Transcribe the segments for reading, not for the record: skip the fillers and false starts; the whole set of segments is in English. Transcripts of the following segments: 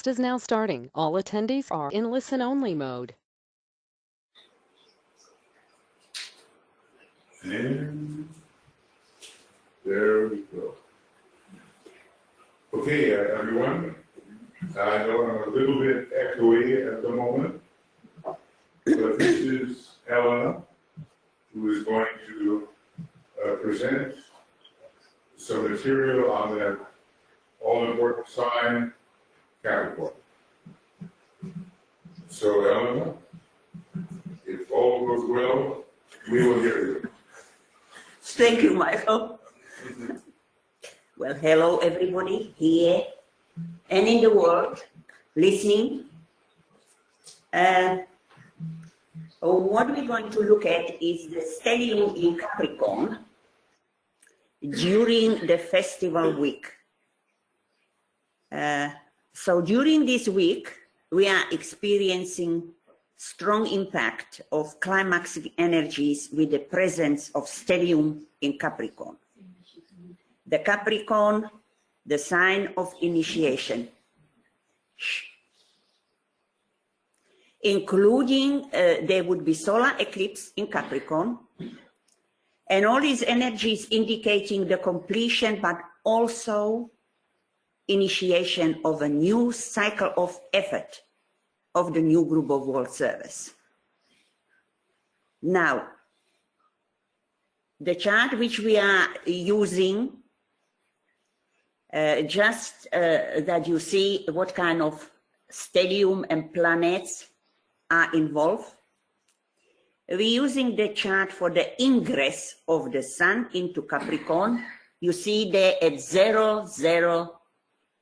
Is now starting. All attendees are in listen-only mode. And there we go. Okay, everyone. I know I'm a little bit echoey at the moment, but this is Helena, who is going to present some material on that all-important sign, Capricorn. So, Helena, if all goes well, we will hear you. Thank you, Michael. Well, hello, everybody here and in the world listening. What we're going to look at is the stellium in Capricorn during the festival week. So during this week, we are experiencing strong impact of climaxic energies with the presence of stellium in Capricorn. The Capricorn, the sign of initiation, including there would be solar eclipse in Capricorn, and all these energies indicating the completion, but also initiation of a new cycle of effort of the new group of world service. Now, the chart which we are using, just that you see what kind of stellium and planets are involved. We're using the chart for the ingress of the sun into Capricorn. You see there at 00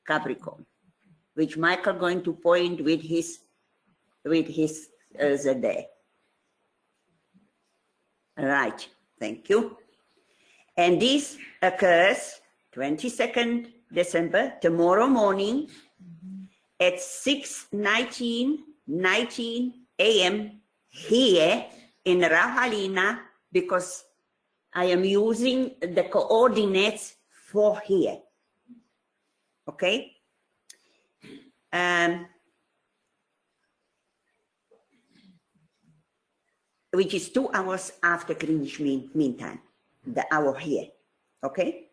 Capricorn, which Michael going to point with his there. Right, thank you. And this occurs 22nd December, tomorrow morning at 6:19 a.m. here in Rahalina, because I am using the coordinates for here. Okay? Which is 2 hours after Greenwich Mean Time, the hour here. Okay?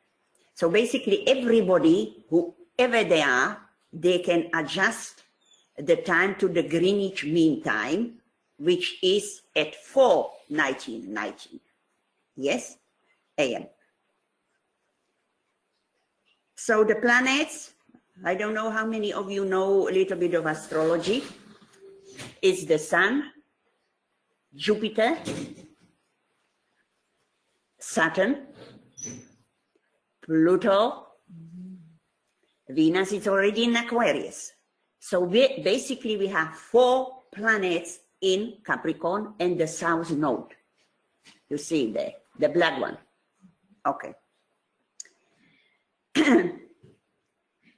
So basically everybody, whoever they are, they can adjust the time to the Greenwich Mean Time, which is at 4:19. Yes? AM. So the planets, I don't know how many of you know a little bit of astrology. It's the Sun, Jupiter, Saturn, Pluto, Venus is already in Aquarius. So basically we have 4 planets in Capricorn and the South Node. You see there, the black one. Okay.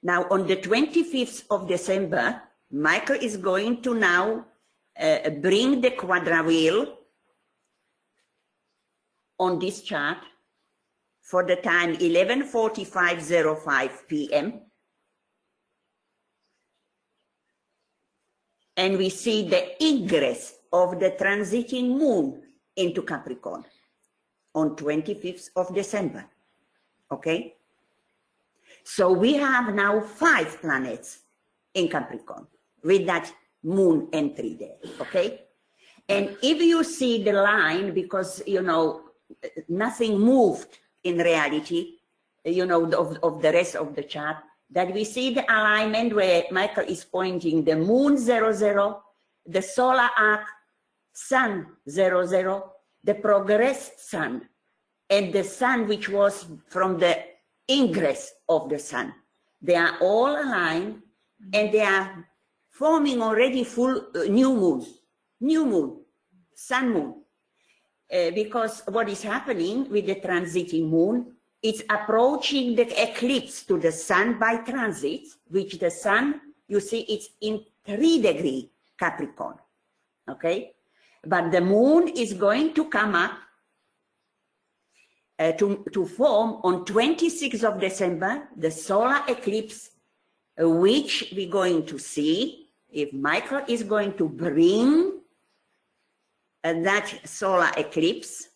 Now on the 25th of December, Michael is going to now bring the quadrawheel on this chart for the time 11:45:05 p.m. And we see the ingress of the transiting moon into Capricorn on 25th of December. Okay? So we have now 5 planets in Capricorn with that moon entry there, okay? And if you see the line, because, you know, nothing moved in reality, you know, of the rest of the chart, that we see the alignment where Michael is pointing the moon 00, the solar arc, sun 00, the progressed sun, and the sun which was from the ingress of the sun. They are all aligned and they are forming already full new moon, sun moon. Because what is happening with the transiting moon, it's approaching the eclipse to the sun by transit, which the sun, you see, it's in 3° Capricorn, okay? But the moon is going to come up to form on 26th of December, the solar eclipse which we're going to see if Michael is going to bring that solar eclipse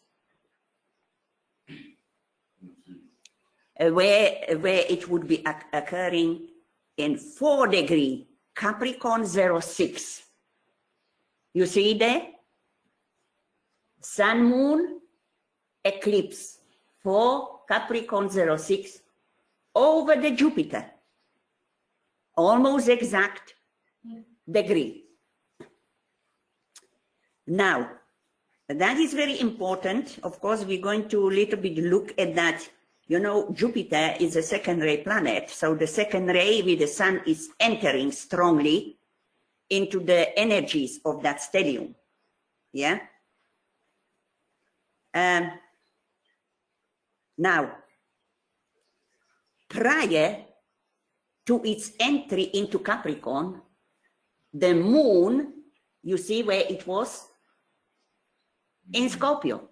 where it would be occurring in 4-degree Capricorn 06. You see there? Sun Moon eclipse for Capricorn 06 over the Jupiter. Almost exact degree. Now, that is very important. Of course, we're going to a little bit look at that. You know, Jupiter is a second ray planet. So the second ray with the sun is entering strongly into the energies of that stellium. Yeah. Now, prior to its entry into Capricorn, the moon, you see where it was? In Scorpio.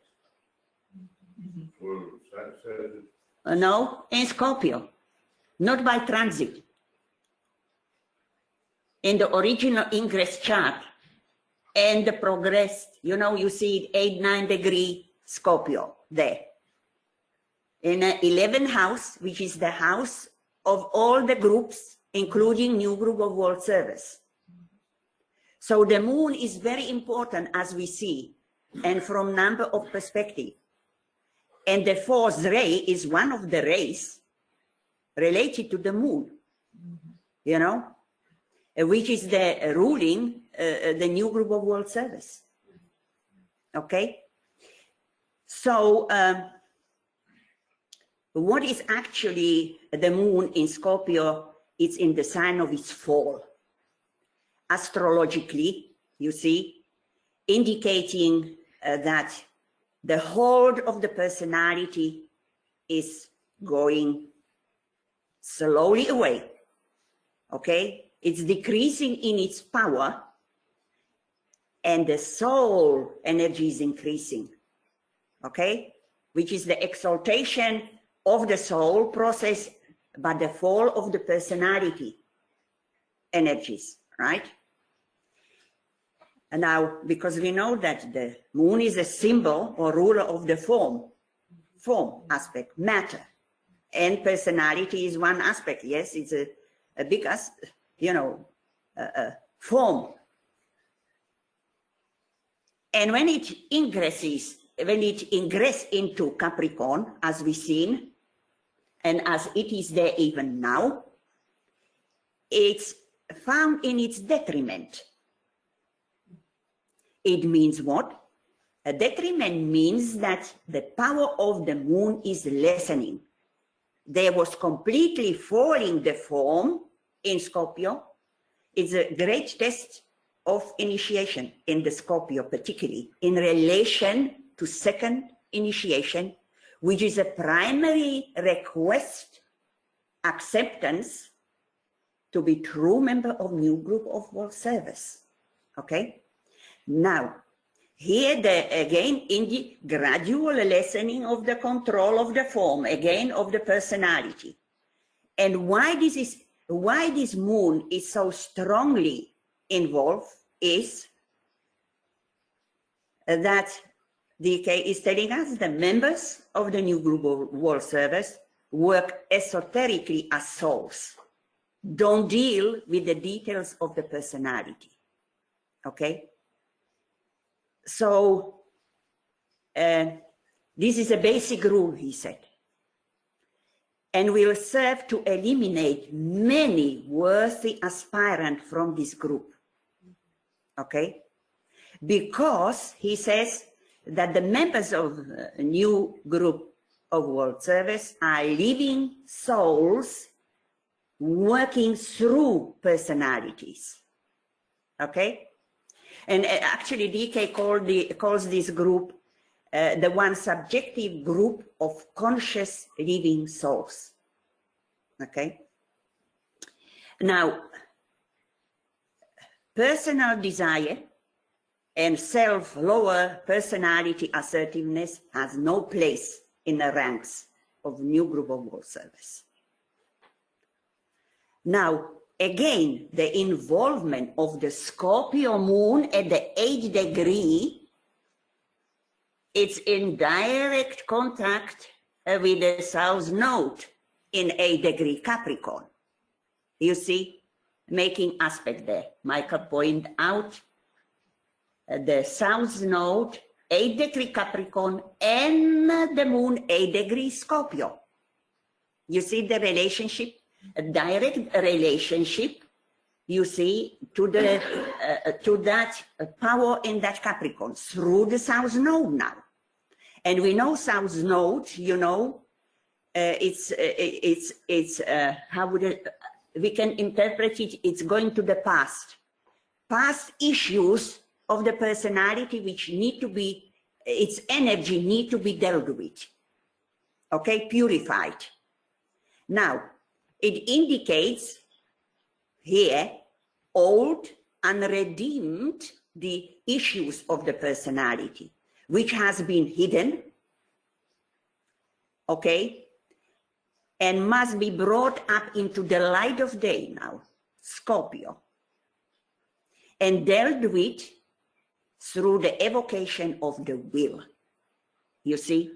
No, in Scorpio, not by transit. In the original Ingress chart, and the progressed, you know, you see 8-9 degree Scorpio there. In the 11th house, which is the house of all the groups, including new group of world service. So the moon is very important as we see, and from number of perspective. And the fourth ray is one of the rays related to the moon, you know, which is the ruling the new group of world service. Okay? So what is actually the moon in Scorpio? It's in the sign of its fall. Astrologically, you see, indicating that the hold of the personality is going slowly away, okay? It's decreasing in its power, and the soul energy is increasing, okay? Which is the exaltation of the soul process, but the fall of the personality energies, right? And now, because we know that the moon is a symbol or ruler of the form aspect, matter, and personality is one aspect. Yes, it's a big, you know, form. And when it ingresses into Capricorn, as we've seen, and as it is there even now, it's found in its detriment. It means what? A detriment means that the power of the moon is lessening. There was completely falling the form in Scorpio. It's a great test of initiation in the Scorpio, particularly in relation to second initiation, which is a primary request, acceptance to be true member of new group of world service. Okay? Now, here again in the gradual lessening of the control of the form, again of the personality. And why this moon is so strongly involved is that DK is telling us the members of the new group of world service work esoterically as souls, don't deal with the details of the personality, okay? So this is a basic rule, he said, and will serve to eliminate many worthy aspirants from this group, okay? Because he says that the members of a new group of world service are living souls working through personalities, okay? And actually, DK calls this group the one subjective group of conscious living souls. Okay? Now, personal desire and self-lower personality assertiveness has no place in the ranks of new group of world service. Now, again, the involvement of the Scorpio moon at the 8th degree, it's in direct contact with the South Node in 8th degree Capricorn. You see, making aspect there. Michael pointed out the South Node, 8th degree Capricorn, and the moon, 8th degree Scorpio. You see the relationship, a direct relationship, you see, to that power in that Capricorn through the South Node now. And we know South Node, you know, how would it, we can interpret it, it's going to the past issues of the personality which need to be, its energy need to be dealt with, okay, purified. Now, it indicates here old, unredeemed, the issues of the personality, which has been hidden, okay, and must be brought up into the light of day now, Scorpio, and dealt with through the evocation of the will. You see,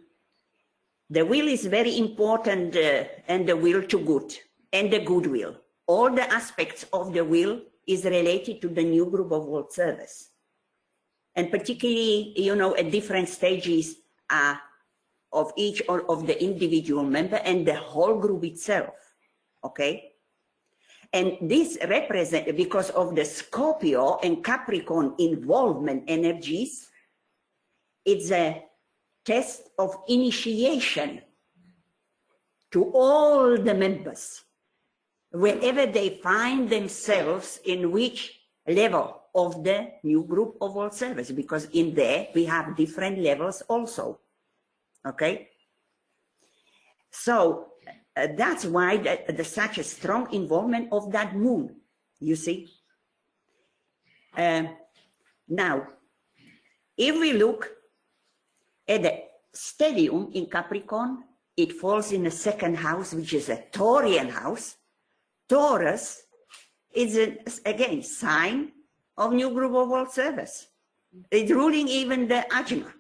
the will is very important, and the will to good, and the goodwill. All the aspects of the will is related to the new group of world service. And particularly, you know, at different stages of each of the individual member and the whole group itself, okay? And this represents, because of the Scorpio and Capricorn involvement energies, it's a test of initiation to all the members, wherever they find themselves in which level of the new group of world service, because in there we have different levels also, okay? So that's why there's such a strong involvement of that moon, you see. Now, if we look at the stellium in Capricorn, it falls in the second house, which is a Taurian house. Taurus is, again, sign of new group of world service. It's ruling even the Ajna,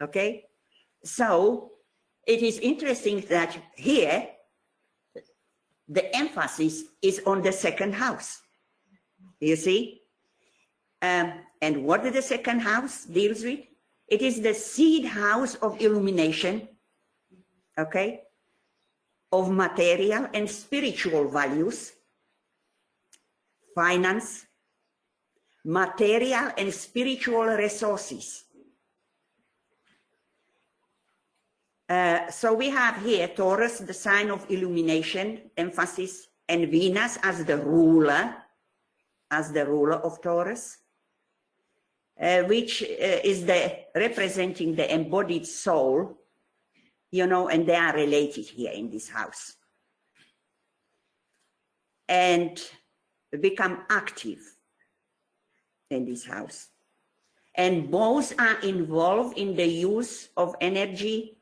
okay? So it is interesting that here the emphasis is on the second house, you see? And what the second house deals with? It is the seed house of illumination, okay? Of material and spiritual values, finance, material and spiritual resources. So we have here Taurus, the sign of illumination, emphasis, and Venus as the ruler of Taurus, which is representing the embodied soul, you know, and they are related here in this house. And become active in this house. And both are involved in the use of energy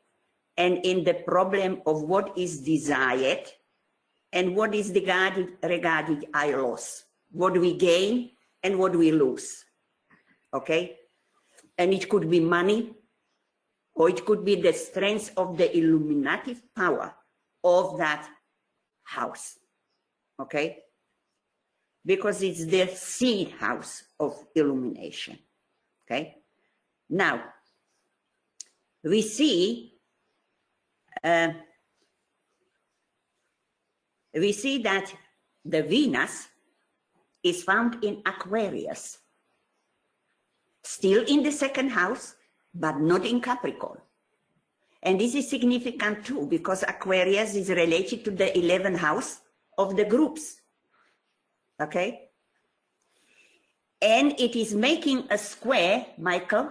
and in the problem of what is desired and what is regarding I loss, what we gain and what we lose, okay? And it could be money, or it could be the strength of the illuminative power of that house, okay? Because it's the seed house of illumination, okay? Now, we see that the Venus is found in Aquarius, still in the second house, but not in Capricorn. And this is significant too, because Aquarius is related to the 11th house of the groups, okay? And it is making a square, Michael,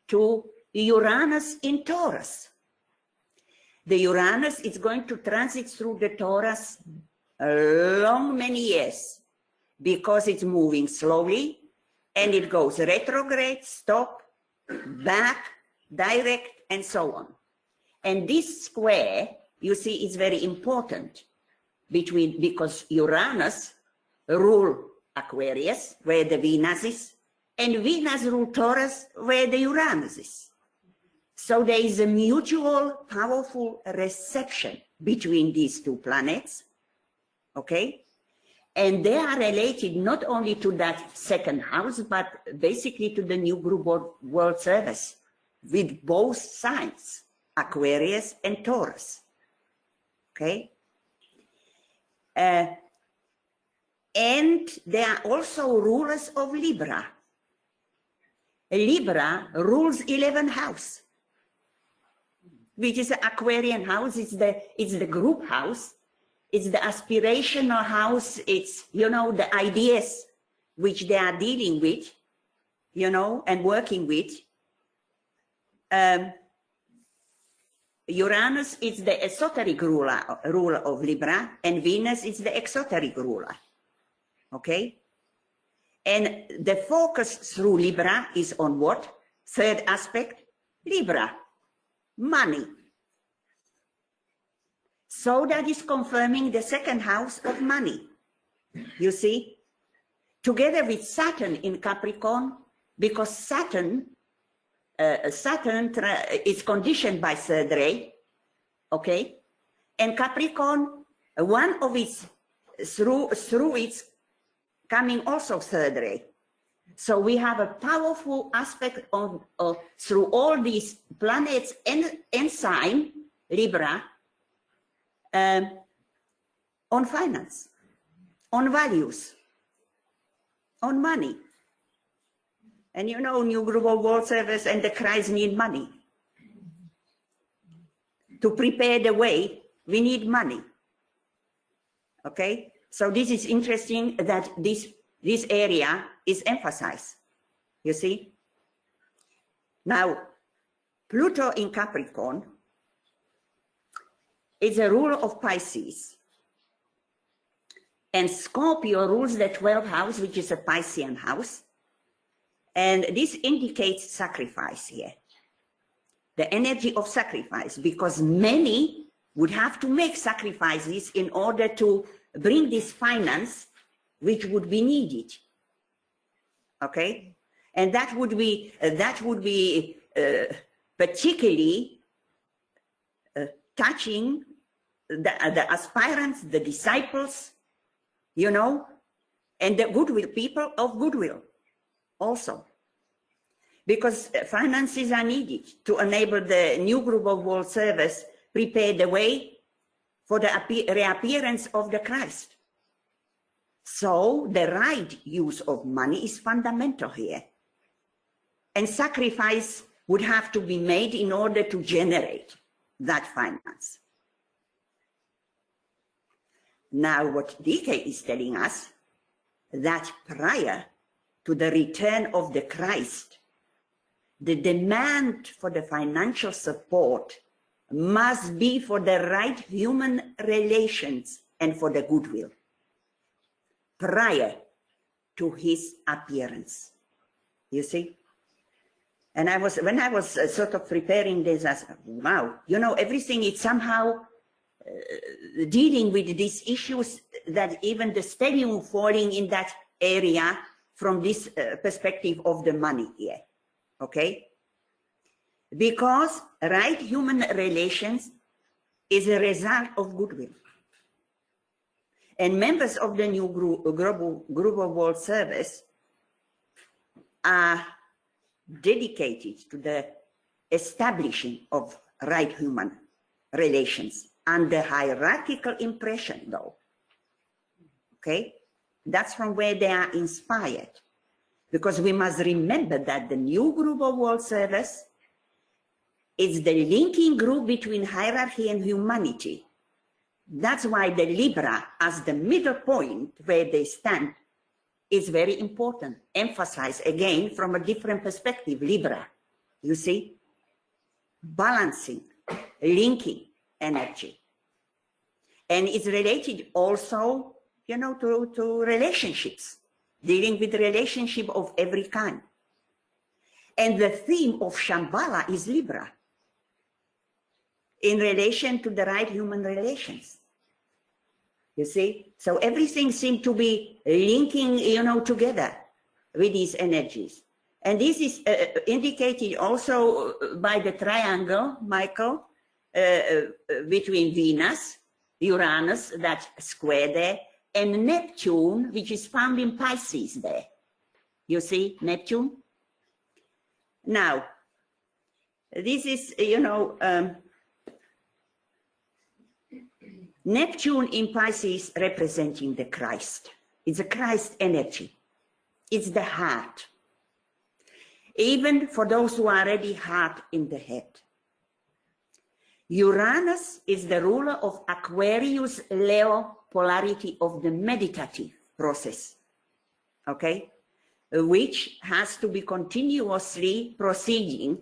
to Uranus in Taurus. The Uranus is going to transit through the Taurus long many years, because it's moving slowly and it goes retrograde, stop, back, direct, and so on. And this square, you see, is very important, because Uranus rule Aquarius, where the Venus is, and Venus rule Taurus, where the Uranus is. So there is a mutual powerful reception between these two planets, okay? And they are related not only to that second house, but basically to the new group world service with both signs, Aquarius and Taurus, okay? And they are also rulers of Libra. Libra rules 11th house, which is the Aquarian house. It's the group house. It's the aspirational house. It's, you know, the ideas which they are dealing with, you know, and working with. Uranus is the esoteric ruler of Libra, and Venus is the exoteric ruler. Okay? And the focus through Libra is on what? Third aspect, Libra, money. So that is confirming the second house of money, you see? Together with Saturn in Capricorn, because Saturn is conditioned by third ray, okay? And Capricorn, one of its, through its coming also third ray. So we have a powerful aspect of through all these planets and sign, Libra, on finance, on values, on money. And you know, New Global World Service and the Christ need money. To prepare the way, we need money. Okay? So this is interesting that this area is emphasized, you see? Now, Pluto in Capricorn is a ruler of Pisces. And Scorpio rules the 12th house, which is a Piscean house. And this indicates sacrifice here. The energy of sacrifice, because many would have to make sacrifices in order to bring this finance, which would be needed. Okay? And that would be particularly touching the aspirants, the disciples, you know, and the goodwill, people of goodwill also. Because finances are needed to enable the new group of world service prepare the way for the reappearance of the Christ. So the right use of money is fundamental here. And sacrifice would have to be made in order to generate that finance. Now what DK is telling us, that prior to the return of the Christ, the demand for the financial support must be for the right human relations and for the goodwill prior to his appearance. You see? And when I was sort of preparing this, I said, wow, you know, everything is somehow dealing with these issues, that even the stellium falling in that area from this perspective of the money here, okay? Because right human relations is a result of goodwill. And members of the new group of world service are dedicated to the establishing of right human relations under hierarchical impression, though. Okay? That's from where they are inspired. Because we must remember that the new group of world service is the linking group between hierarchy and humanity. That's why the Libra, as the middle point where they stand, is very important. Emphasize again from a different perspective, Libra, you see? Balancing, linking energy. And it's related also, you know, to relationships, dealing with relationship of every kind. And the theme of Shambhala is Libra, in relation to the right human relations. You see? So everything seemed to be linking, together with these energies. And this is indicated also by the triangle, Michael, between Venus, Uranus, that square there, and Neptune, which is found in Pisces there. You see, Neptune? Now, this is, Neptune in Pisces representing the Christ. It's a Christ energy. It's the heart. Even for those who are already heart in the head. Uranus is the ruler of Aquarius Leo polarity of the meditative process, okay? Which has to be continuously proceeding,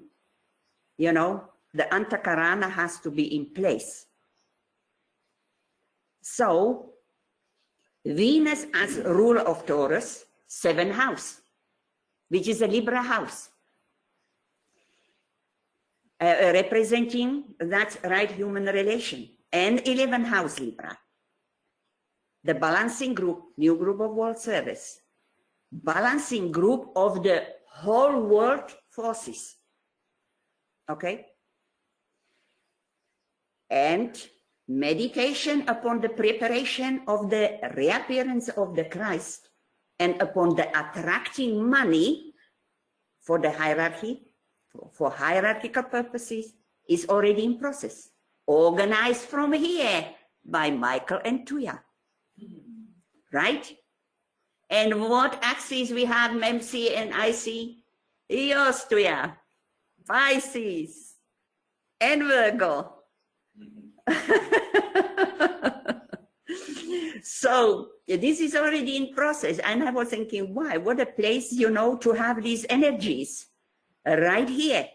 the Antakarana has to be in place. So, Venus as ruler of Taurus, 7th house, which is a Libra house, representing that right human relation, and 11th house Libra, the balancing group, new group of world service, balancing group of the whole world forces, okay? And meditation upon the preparation of the reappearance of the Christ and upon the attracting money for the hierarchy, for hierarchical purposes, is already in process, organized from here by Michael and Tuya, right? And what axes we have, MC and IC? Yours, Tuya, Pisces, and Virgo. So this is already in process, and I was thinking, why? What a place, to have these energies right here,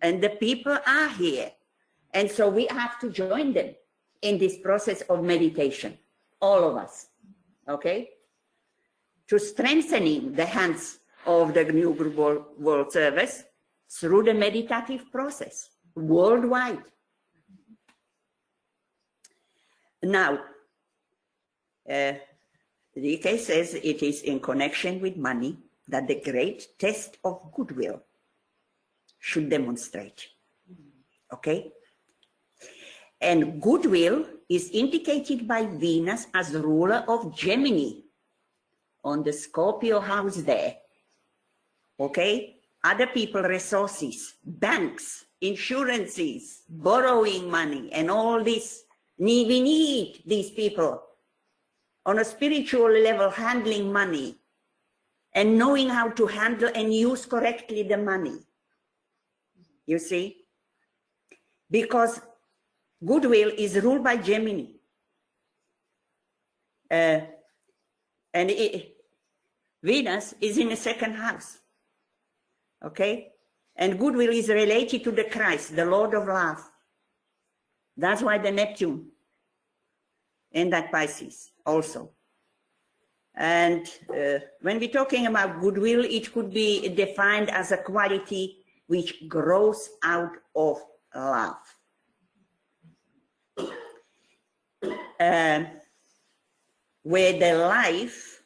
and the people are here, and so we have to join them in this process of meditation, all of us, okay? To strengthening the hands of the new group world service through the meditative process worldwide. Now, DK says it is in connection with money that the great test of goodwill should demonstrate, okay? And goodwill is indicated by Venus as the ruler of Gemini on the Scorpio house there, okay? Other people, resources, banks, insurances, borrowing money, and all this. We need these people on a spiritual level handling money and knowing how to handle and use correctly the money. You see? Because goodwill is ruled by Gemini. Venus is in the 2nd house. Okay? And goodwill is related to the Christ, the Lord of love. That's why the Neptune and that Pisces also. And when we're talking about goodwill, it could be defined as a quality which grows out of love. Where the life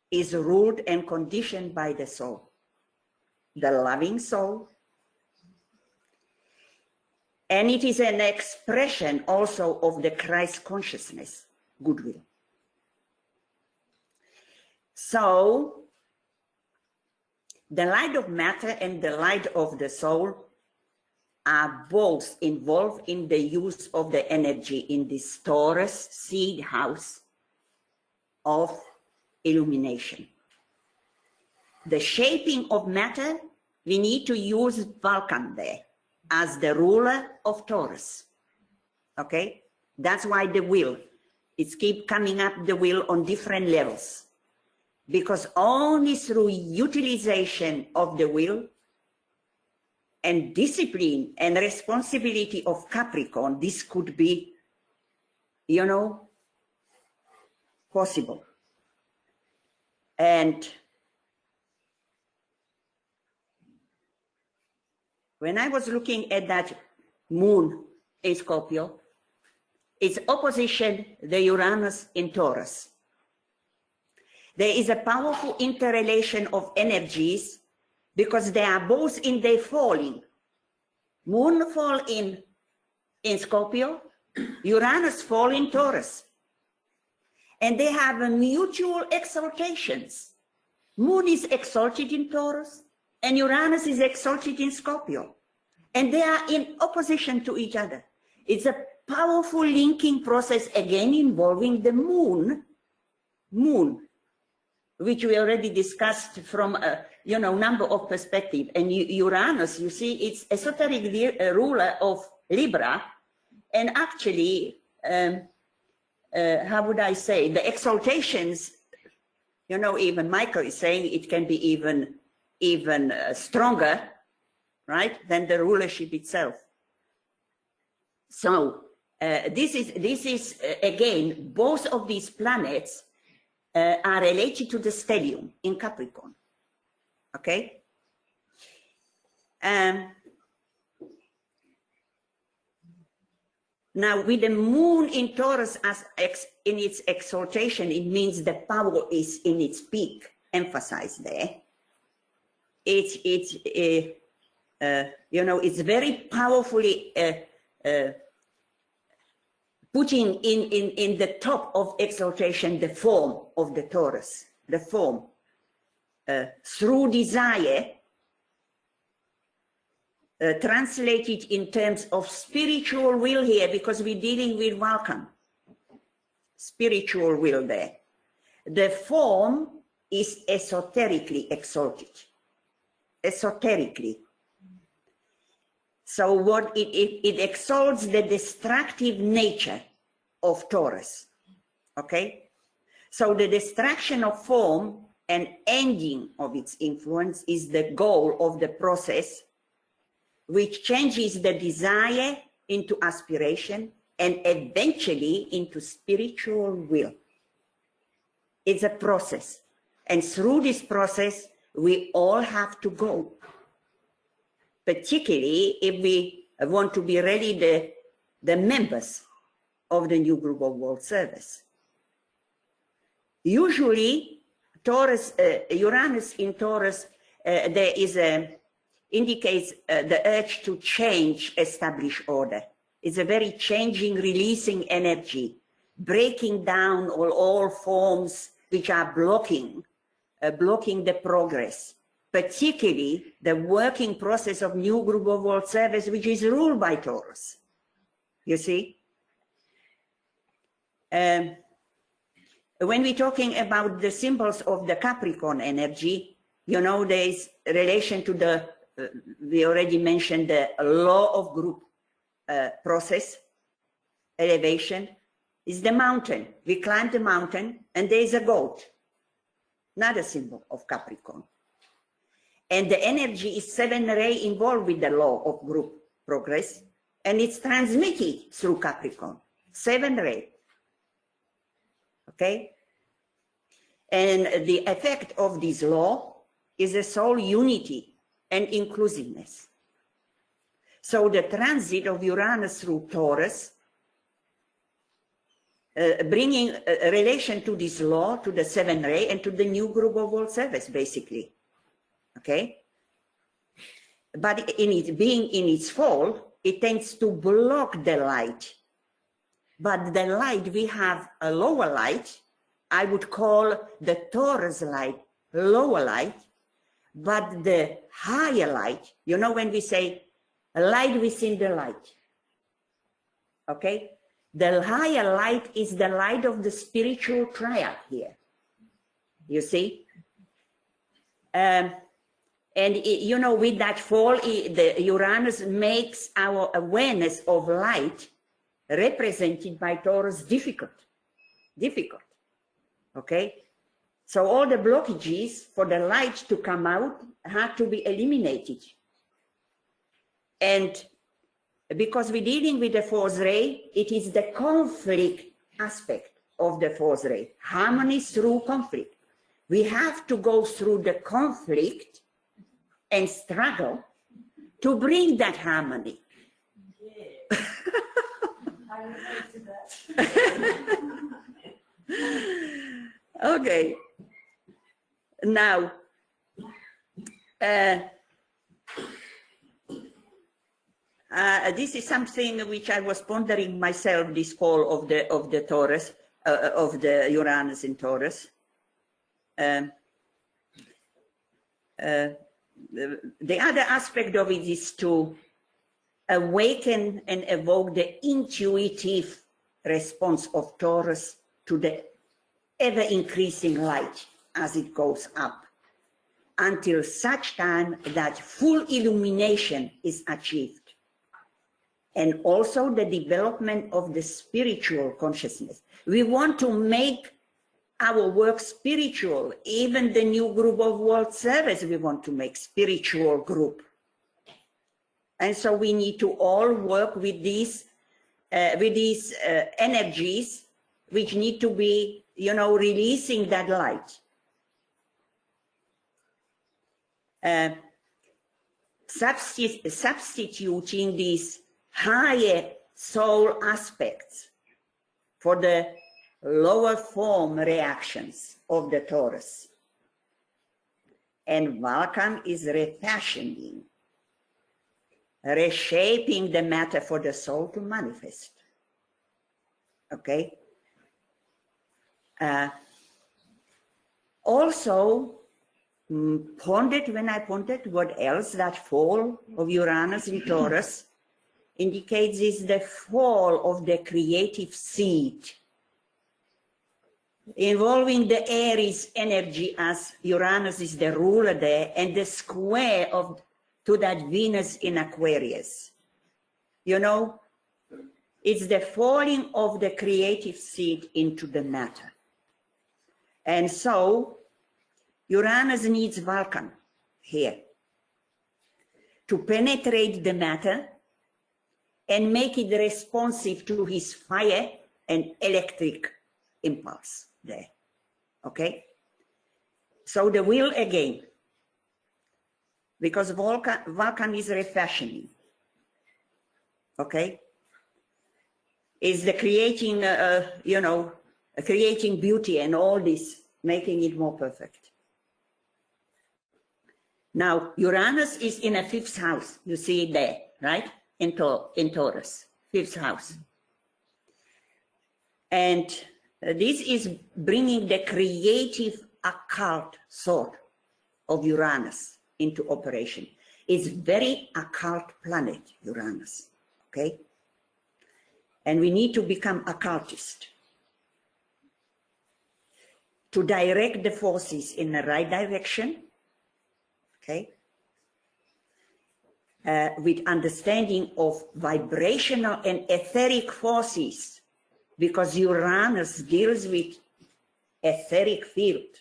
is ruled and conditioned by the soul, the loving soul. And it is an expression also of the Christ consciousness, goodwill. So, the light of matter and the light of the soul are both involved in the use of the energy in this Taurus seed house of illumination. The shaping of matter, we need to use Vulcan there as the ruler of Taurus, okay? That's why the will, it keeps coming up the will on different levels, because only through utilization of the will and discipline and responsibility of Capricorn, this could be, possible. And when I was looking at that moon in Scorpio, Its opposition, the Uranus in Taurus. There is a powerful interrelation of energies because they are both in their falling. Moon fall in Scorpio, Uranus fall in Taurus. And they have a mutual exaltations. Moon is exalted in Taurus and Uranus is exalted in Scorpio. And they are in opposition to each other. It's a powerful linking process, again involving the moon, which we already discussed from a number of perspectives. And Uranus, you see, it's esoteric ruler of Libra, and actually, how would I say, the exaltations, even Michael is saying it can be even stronger, right, than the rulership itself. So this is again, both of these planets are related to the stellium in Capricorn. Okay. Now, with the moon in Taurus as in its exaltation, it means the power is in its peak, emphasized there. It's very powerfully putting in the top of exaltation the form of the Taurus, the form through desire. Translated in terms of spiritual will here, because we're dealing with Vulcan. Spiritual will there. The form is esoterically exalted. Esoterically. So what it exalts the destructive nature of Taurus. Okay? So the destruction of form and ending of its influence is the goal of the process, which changes the desire into aspiration and eventually into spiritual will. It's a process. And through this process, we all have to go. Particularly if we want to be really the members of the new group of world service. Usually, Taurus, Uranus in Taurus, there is indicates the urge to change established order. It's a very changing, releasing energy, breaking down all forms which are blocking the progress, particularly the working process of new group of world service, which is ruled by Taurus. You see? When we're talking about the symbols of the Capricorn energy, there's relation to the we already mentioned the law of group process, elevation, is the mountain. We climb the mountain and there's a goat, another symbol of Capricorn. And the energy is 7 ray involved with the law of group progress, and it's transmitted through Capricorn, 7 ray. Okay? And the effect of this law is a soul unity and inclusiveness. So the transit of Uranus through Taurus, bringing a relation to this law, to the 7 ray, and to the new group of world service, basically. Okay? But in it being in its fall, it tends to block the light. But the light, we have a lower light. I would call the Taurus light lower light. But the higher light, when we say a light within the light, okay? The higher light is the light of the spiritual triad here, you see? And, with that fall, the Uranus makes our awareness of light represented by Taurus difficult, okay? So all the blockages for the light to come out had to be eliminated. And because we're dealing with the 4th ray, it is the conflict aspect of the 4th ray, harmony through conflict. We have to go through the conflict and struggle to bring that harmony. Okay. Now, this is something which I was pondering myself this fall of the Taurus, of the Uranus in Taurus. The other aspect of it is to awaken and evoke the intuitive response of Taurus to the ever-increasing light as it goes up, until such time that full illumination is achieved. And also the development of the spiritual consciousness. We want to make our work spiritual. Even the new group of world service, we want to make spiritual group. And so we need to all work with these energies which need to be, you know, releasing that light. Substituting these higher soul aspects for the lower form reactions of the Taurus. And Vulcan is refashioning, reshaping the matter for the soul to manifest. Okay? Also, when I pondered what else that fall of Uranus in Taurus indicates is the fall of the creative seed, involving the Aries energy, as Uranus is the ruler there, and the square to that Venus in Aquarius. You know, it's the falling of the creative seed into the matter. And so Uranus needs Vulcan here to penetrate the matter and make it responsive to his fire and electric impulse there. Okay? So the will again, because Vulcan is refashioning. Okay? Is the creating, you know, creating beauty and all this, making it more perfect. Now, Uranus is in a 5th house. You see it there, right? In Taurus, 5th house. And this is bringing the creative occult sort of Uranus into operation. It's very occult planet, Uranus, okay? And we need to become occultist to direct the forces in the right direction, okay? With understanding of vibrational and etheric forces, because Uranus deals with etheric field.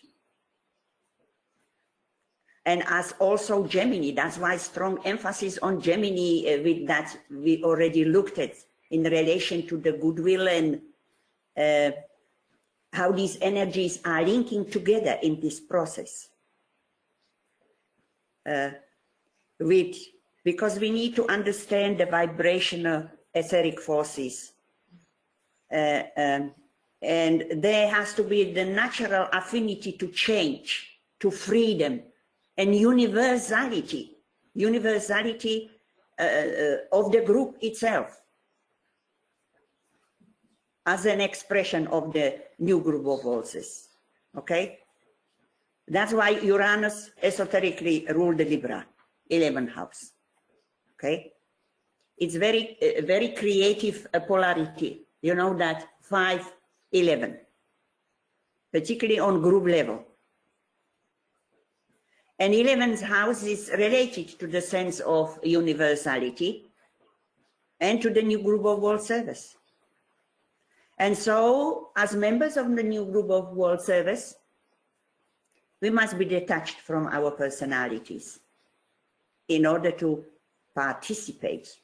And as also Gemini, that's why strong emphasis on Gemini with that we already looked at in relation to the goodwill and how these energies are linking together in this process. Because we need to understand the vibrational etheric forces. And there has to be the natural affinity to change, to freedom, and universality of the group itself as an expression of the new group of forces, okay? That's why Uranus esoterically ruled the Libra, 11th house, okay? It's very creative polarity, you know, that 5-11, particularly on group level. And 11th house is related to the sense of universality and to the new group of world service. And so, as members of the new group of world service, we must be detached from our personalities in order to participate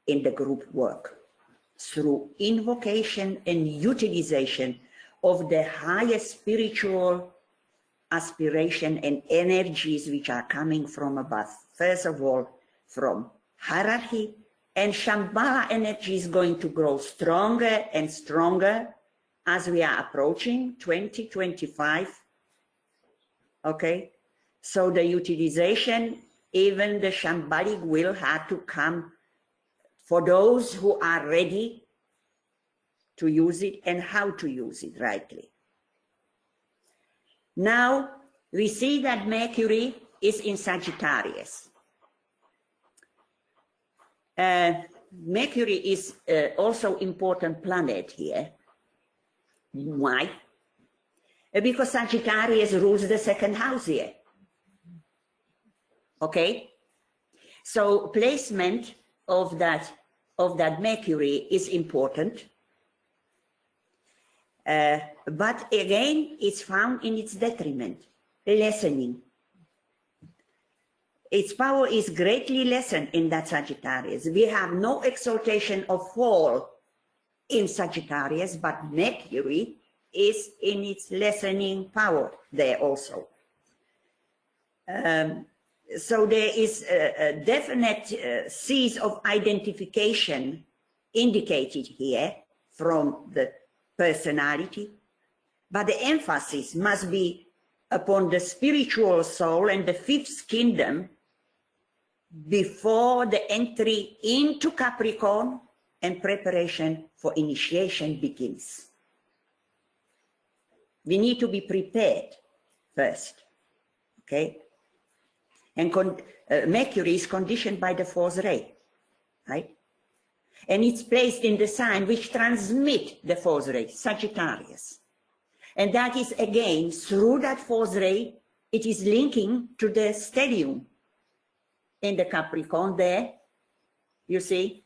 in the group work through invocation and utilization of the highest spiritual aspiration and energies which are coming from above. First of all, from hierarchy And Shambhala energy is going to grow stronger and stronger as we are approaching 2025. Okay, so the utilization, even the Shambhalic will have to come for those who are ready to use it and how to use it rightly. Now we see that Mercury is in Sagittarius. Mercury is also important planet here. Why? Because Sagittarius rules the second house here. Okay? So placement of that Mercury is important. But again, it's found in its detriment, lessening. Its power is greatly lessened in that Sagittarius. We have no exaltation of fall in Sagittarius, but Mercury is in its lessening power there also. So there is a definite seeds of identification indicated here from the personality, but the emphasis must be upon the spiritual soul and the fifth kingdom before the entry into Capricorn and preparation for initiation begins. We need to be prepared first, okay? And Mercury is conditioned by the fourth ray, right? And it's placed in the sign which transmit the fourth ray, Sagittarius. And that is again, through that fourth ray, it is linking to the stellium in the Capricorn there, you see,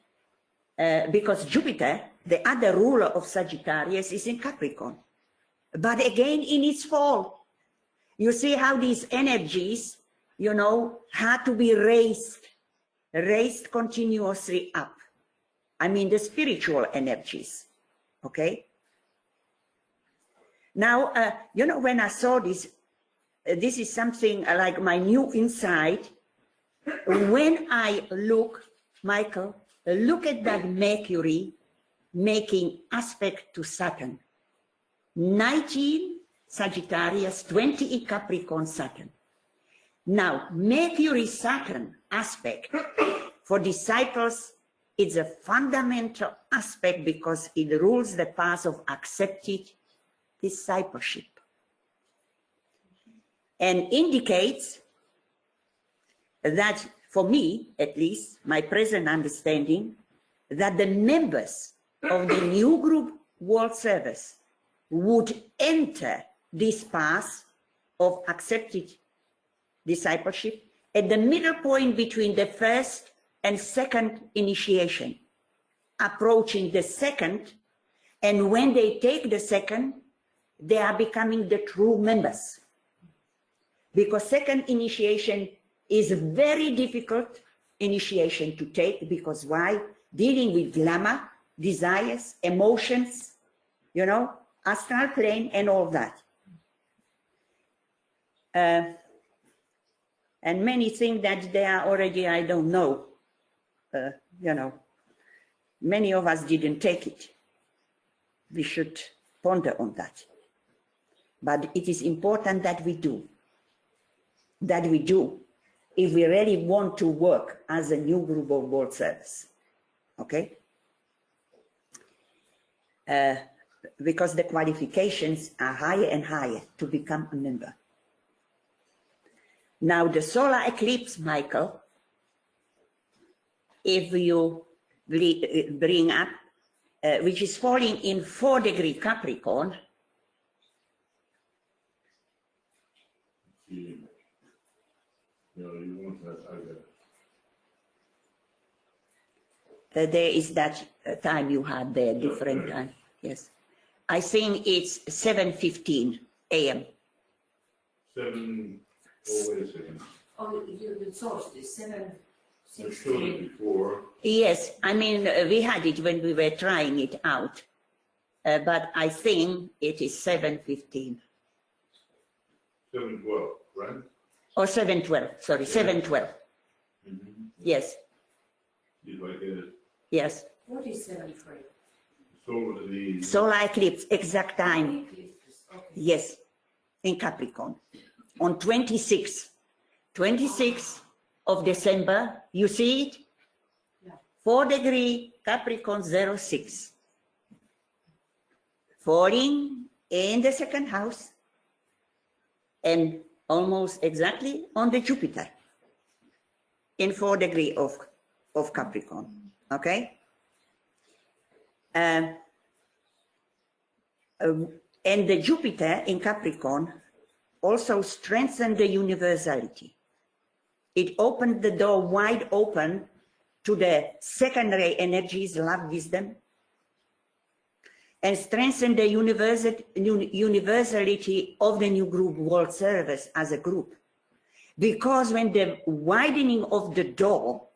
because Jupiter, the other ruler of Sagittarius, is in Capricorn. But again, in its fall, you see how these energies, you know, had to be raised continuously up. I mean, the spiritual energies, okay? Now, you know, when I saw this, this is something like my new insight. When I look, Michael, look at that Mercury making aspect to Saturn. 19 Sagittarius, 20 in Capricorn, Saturn. Now, Mercury-Saturn aspect for disciples is a fundamental aspect because it rules the path of accepted discipleship and indicates that, for me at least, my present understanding, that the members of the new group world service would enter this path of accepted discipleship at the middle point between the first and second initiation, approaching the second, and when they take the second, they are becoming the true members. Because second initiation is a very difficult initiation to take, because why? Dealing with glamour, desires, emotions, you know, astral plane and all that. And many think that they are already, I don't know, you know, many of us didn't take it. We should ponder on that. But it is important that we do. That we do if we really want to work as a new group of world service. Okay? Because the qualifications are higher and higher to become a member. Now the solar eclipse, Michael, if you bring up, which is falling in 4-degree Capricorn. There is that time you had there, different time, yes. I think it's 7:15 a.m. 7, oh, wait a second. Oh, the solstice, 7:16. I showed it before. Yes, I mean, we had it when we were trying it out, but I think it is 7:15. 7:12, right? Or 7:12, sorry, 7:12. Mm-hmm. Yes. If I get it Yes. What is 7-3? So the Solar eclipse, exact time. Eclipse, okay. Yes, in Capricorn. On 26th of December, you see it? Yeah. 4° Capricorn 06. Falling in the second house and almost exactly on the Jupiter in 4° of Capricorn, okay? And the Jupiter in Capricorn also strengthened the universality. It opened the door wide open to the secondary energies, love, wisdom, and strengthened the universality of the new group world service as a group. Because when the widening of the door,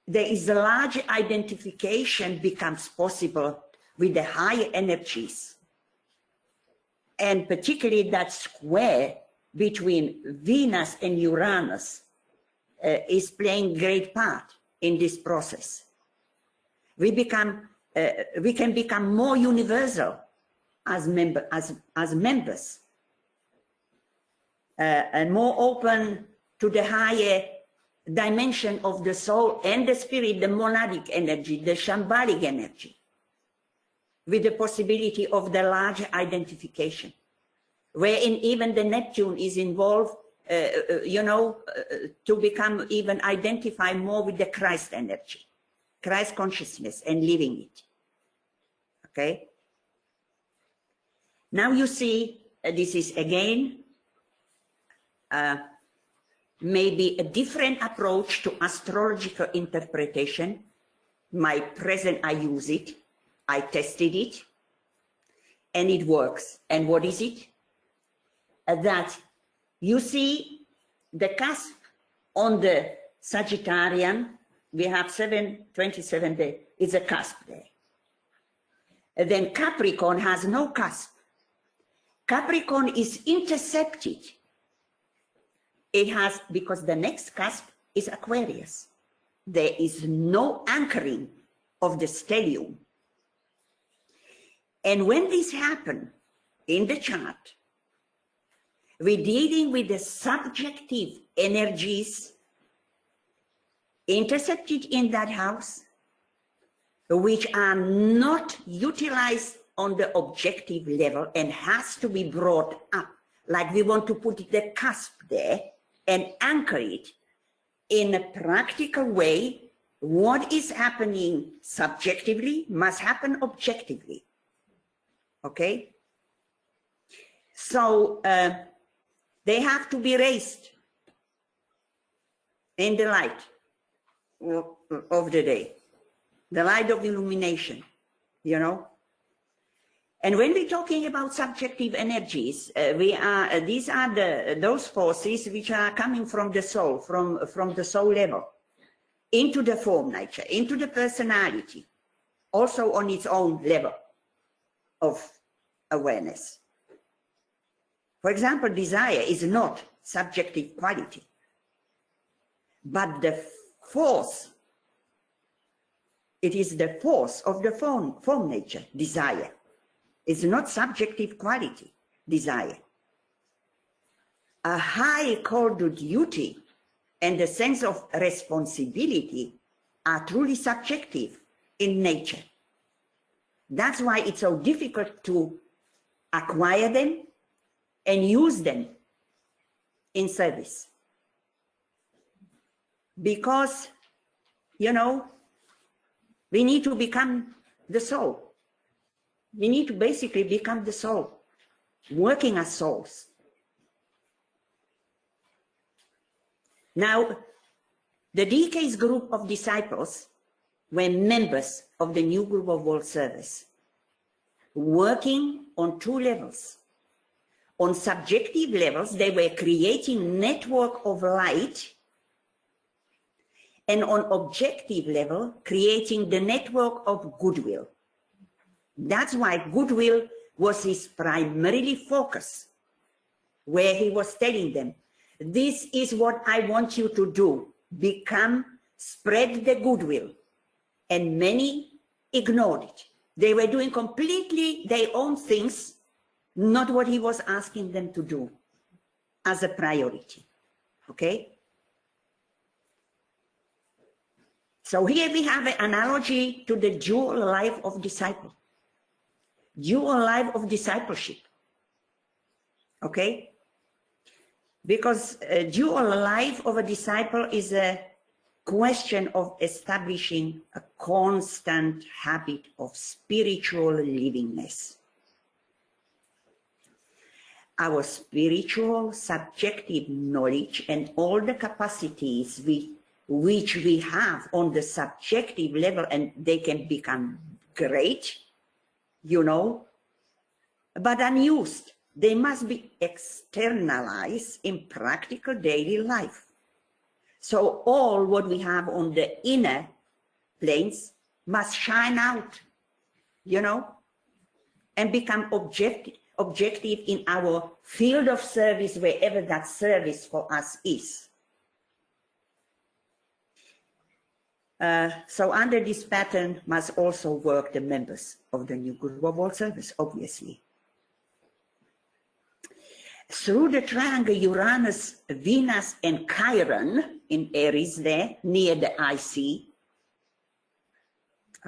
there is a large identification becomes possible with the higher energies. And particularly that square between Venus and Uranus is playing great part in this process. We can become more universal as members, and more open to the higher dimension of the soul and the spirit, the monadic energy, the shambhalic energy, with the possibility of the larger identification, wherein even the Neptune is involved, to become even identify more with the Christ energy, Christ consciousness, and living it. Okay? Now you see, this is again maybe a different approach to astrological interpretation. My present, I use it, I tested it, and it works. And what is it? That you see the cusp on the Sagittarian, we have 27 days, it's a cusp there. And then Capricorn has no cusp. Capricorn is intercepted. It has, because the next cusp is Aquarius. There is no anchoring of the stellium. And when this happens in the chart, we're dealing with the subjective energies intercepted in that house, which are not utilized on the objective level and has to be brought up. Like we want to put the cusp there and anchor it in a practical way. What is happening subjectively must happen objectively. Okay? So they have to be raised in the light of the day, the light of illumination, you know. And when we're talking about subjective energies, these are those forces which are coming from the soul, from the soul level, into the form nature, into the personality, also on its own level of awareness. For example, desire is not subjective quality, but the force, it is the force of the form nature, desire. It's not subjective quality, desire. A high call to duty and the sense of responsibility are truly subjective in nature. That's why it's so difficult to acquire them and use them in service. Because, you know, we need to become the soul. We need to basically become the soul, working as souls. Now, the DK's group of disciples were members of the new group of world service, working on two levels. On subjective levels, they were creating network of light, and on objective level, creating the network of goodwill. That's why goodwill was his primarily focus, where he was telling them, this is what I want you to do. Spread the goodwill and many ignored it. They were doing completely their own things, not what he was asking them to do as a priority, okay? So here we have an analogy to the dual life of disciple, dual life of discipleship, okay? Because a dual life of a disciple is a question of establishing a constant habit of spiritual livingness. Our spiritual subjective knowledge and all the capacities which we have on the subjective level, and they can become great, you know, but unused. They must be externalized in practical daily life. So all what we have on the inner planes must shine out, you know, and become objective in our field of service, wherever that service for us is. So under this pattern must also work the members of the new group of world service, obviously. Through the triangle Uranus, Venus, and Chiron in Aries there, near the IC,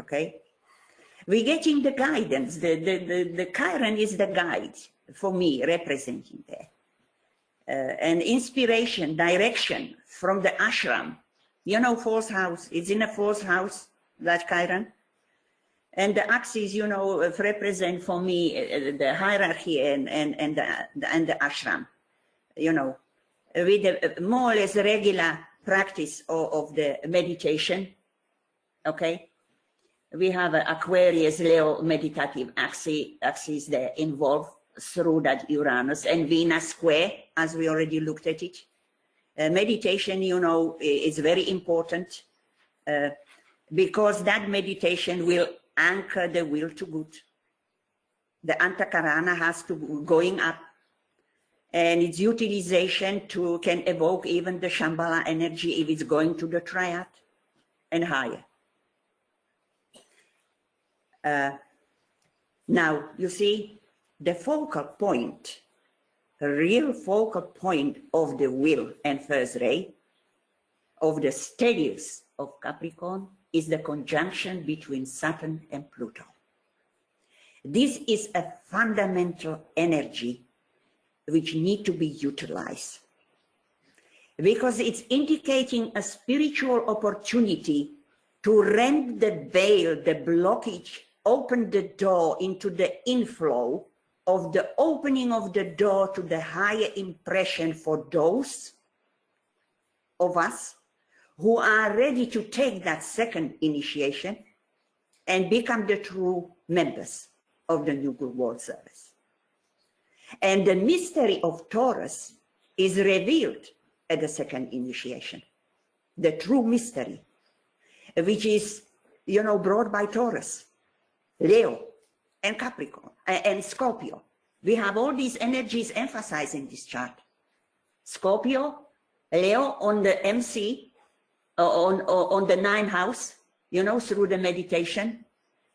okay, we're getting the guidance. The Chiron is the guide for me, representing there. And inspiration, direction from the ashram. You know, fourth house, it's in a fourth house, that Chiron. And the axis, you know, represent for me the hierarchy and the ashram, you know, with a more or less regular practice of the meditation, okay? We have an Aquarius Leo meditative axis there involved through that Uranus and Venus square, as we already looked at it. Meditation, you know, is very important because that meditation will anchor the will to good. The Antakarana has to be going up, and its utilization can evoke even the Shambhala energy if it's going to the triad and higher. Now, you see, the focal point, the real focal point of the will and first ray of the Stellium of Capricorn is the conjunction between Saturn and Pluto. This is a fundamental energy which needs to be utilized because it's indicating a spiritual opportunity to rend the veil, the blockage, open the door into the inflow of the opening of the door to the higher impression for those of us who are ready to take that second initiation and become the true members of the New Good World Service. And the mystery of Taurus is revealed at the second initiation, the true mystery, which is, you know, brought by Taurus, Leo, and Capricorn, and Scorpio. We have all these energies emphasized in this chart. Scorpio, Leo on the MC, on the 9th house, you know, through the meditation.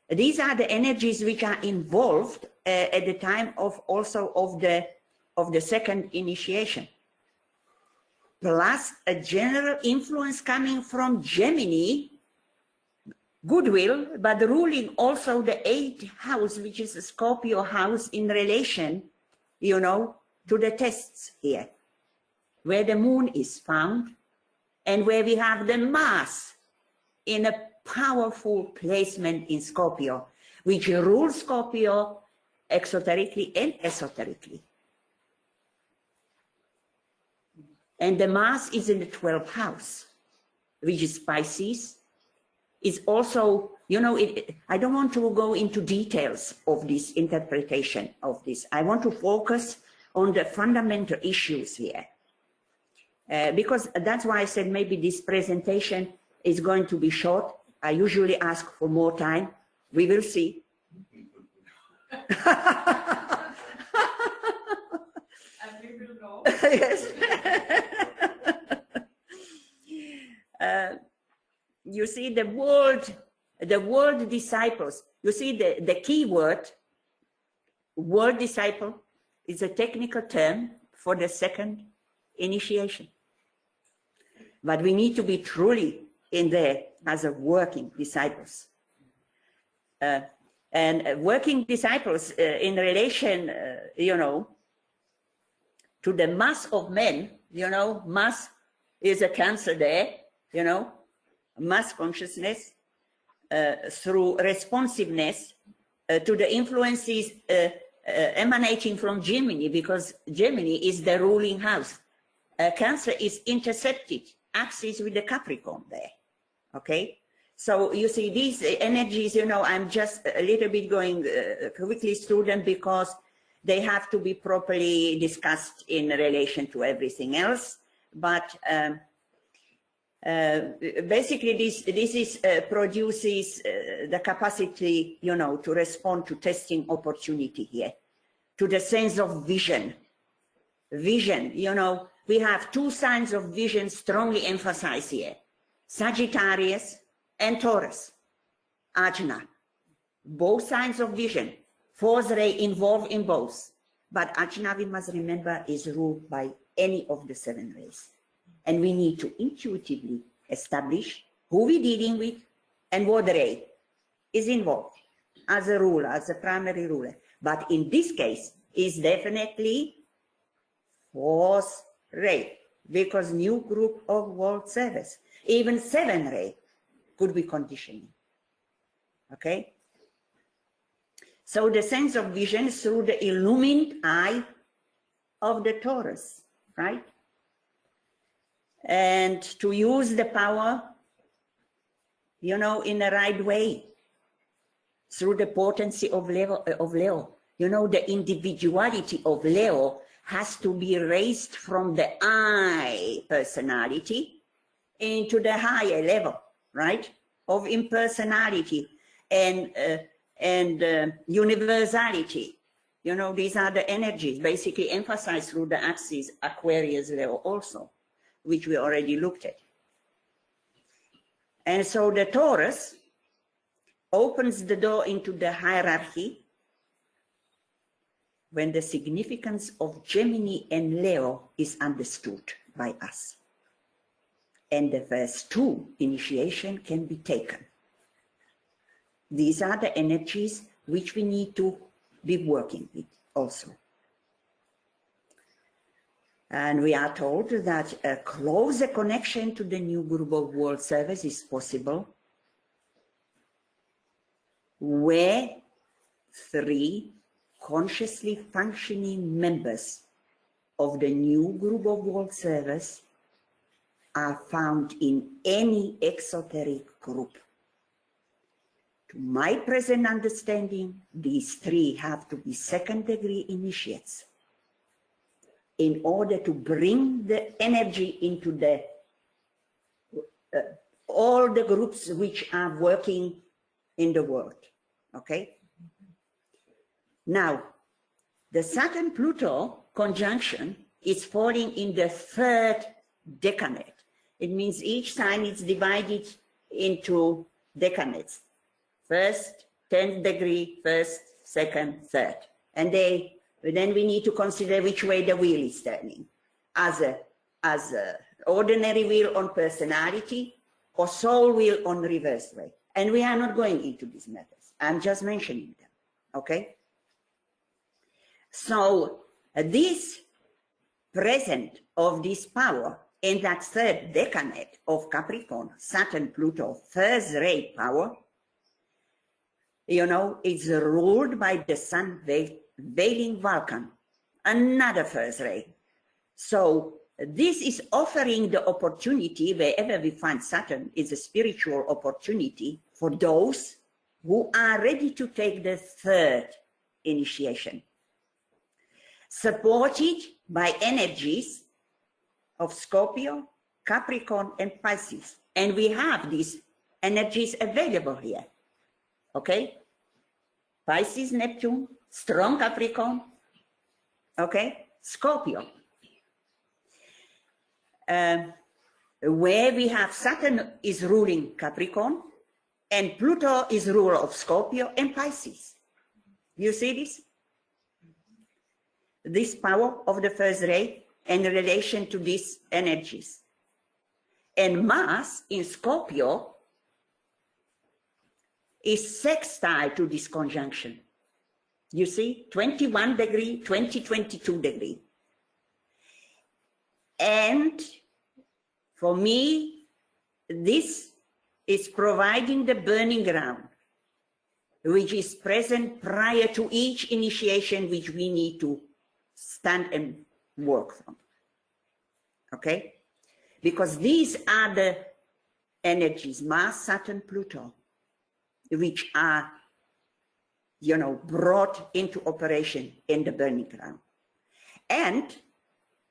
These are the energies which are involved at the time of also of the second initiation. Plus a general influence coming from Gemini, goodwill, but ruling also the 8th house, which is a Scorpio house in relation, you know, to the tests here, where the moon is found and where we have the Mars in a powerful placement in Scorpio, which rules Scorpio exoterically and esoterically. And the Mars is in the 12th house, which is Pisces. Is also, you know, I don't want to go into details of this interpretation of this. I want to focus on the fundamental issues here. Because that's why I said maybe this presentation is going to be short. I usually ask for more time. We will see. And we will know. Yes. You see, the world the world disciples. You see, the key word, world disciple, is a technical term for the second initiation. But we need to be truly in there as a working disciples. And working disciples in relation, to the mass of men, mass is a Cancer there, mass consciousness, through responsiveness to the influences emanating from Gemini, because Gemini is the ruling house. Cancer is intercepted axis with the Capricorn there, okay? So you see these energies, I'm just a little bit going quickly through them because they have to be properly discussed in relation to everything else. But basically this produces the capacity, to respond to testing opportunity here, to the sense of vision. Vision, we have two signs of vision strongly emphasized here, Sagittarius and Taurus, Ajna, both signs of vision, fourth ray involved in both. But Ajna, we must remember, is ruled by any of the 7 rays. And we need to intuitively establish who we're dealing with and what ray is involved as a ruler, as a primary ruler. But in this case, is definitely fourth ray, because new group of world service, even 7 ray could be conditioning, okay? So the sense of vision through the illumined eye of the Taurus, right? And to use the power, in the right way, through the potency of Leo. The individuality of Leo has to be raised from the I personality into the higher level, right, of impersonality and universality. These are the energies basically emphasized through the axis Aquarius Leo also, which we already looked at. And so the Taurus opens the door into the hierarchy when the significance of Gemini and Leo is understood by us. And the first 2 initiation can be taken. These are the energies which we need to be working with also. And we are told that a closer connection to the new group of world service is possible where 3 consciously functioning members of the new group of world service are found in any exoteric group. To my present understanding, these 3 have to be 2nd-degree initiates in order to bring the energy into the all the groups which are working in the world, okay? Now, the Saturn-Pluto conjunction is falling in the 3rd decanate. It means each sign is divided into decanates. 1st, 10th degree, 1st, 2nd, 3rd. And then we need to consider which way the wheel is turning. As a ordinary wheel on personality or soul wheel on reverse way. And we are not going into these matters. I'm just mentioning them, okay? So this present of this power in that 3rd decanate of Capricorn, Saturn, Pluto, 1st ray power, it's ruled by the sun veiling Vulcan, another 1st ray. So this is offering the opportunity, wherever we find Saturn, is a spiritual opportunity for those who are ready to take the 3rd initiation, supported by energies of Scorpio, Capricorn, and Pisces. And we have these energies available here, okay? Pisces, Neptune, strong Capricorn, okay? Scorpio. Where we have Saturn is ruling Capricorn, And Pluto is ruler of Scorpio and Pisces. You see this? This power of the first ray in relation to these energies. And Mars in Scorpio is sextile to this conjunction. You see, 21 degree, 22 degree. And for me, this is providing the burning ground, which is present prior to each initiation, which we need to stand and work from. Okay? Because these are the energies, Mars, Saturn, Pluto, which are, you know, brought into operation in the burning ground. And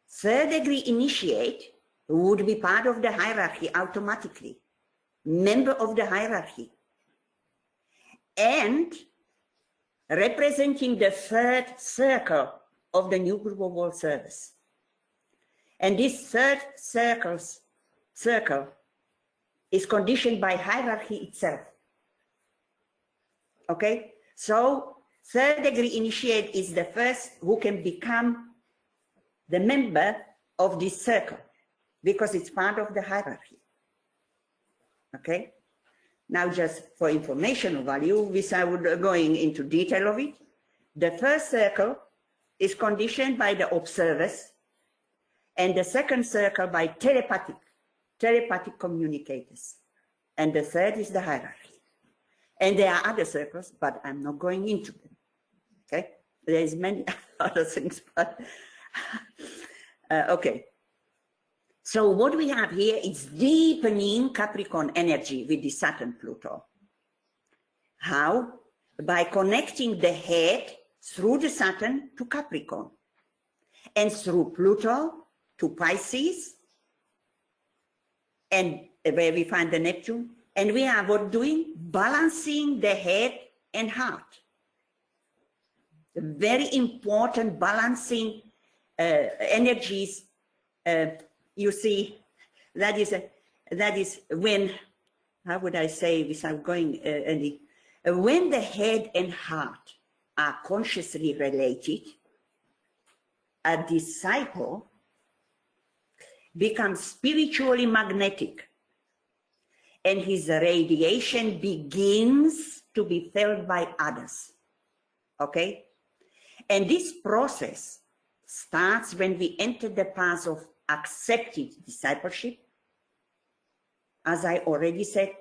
third degree initiate would be part of the hierarchy automatically, member of the hierarchy, and representing the third circle of the New Global World Service. And this third circle is conditioned by hierarchy itself. Okay? So third degree initiate is the first who can become the member of this circle because it's part of the hierarchy. Okay? Now just for informational value, without going into detail of it, the first circle is conditioned by the observers and the second circle by telepathic communicators. And the third is the hierarchy. And there are other circles, but I'm not going into them. Okay? There's many other things, but okay. So what we have here is deepening Capricorn energy with the Saturn Pluto. How? By connecting the head through the Saturn to Capricorn and through Pluto to Pisces, and where we find the Neptune. And we are what doing? Balancing the head and heart. Very important balancing energies. You see, that is when, how would I say without going any, when the head and heart are consciously related, a disciple becomes spiritually magnetic and his radiation begins to be felt by others. Okay? And this process starts when we enter the path of accepted discipleship, as I already said,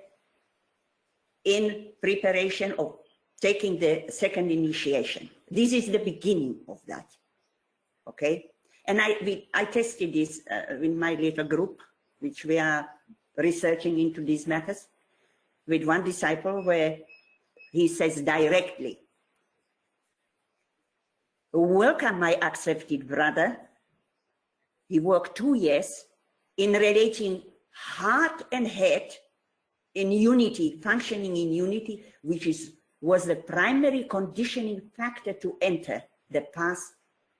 in preparation of taking the second initiation. This is the beginning of that. Okay? And I tested this in my little group, which we are researching into these matters, with one disciple where he says directly, "Welcome, my accepted brother." He worked 2 years in relating heart and head in unity, functioning in unity, which was the primary conditioning factor to enter the path.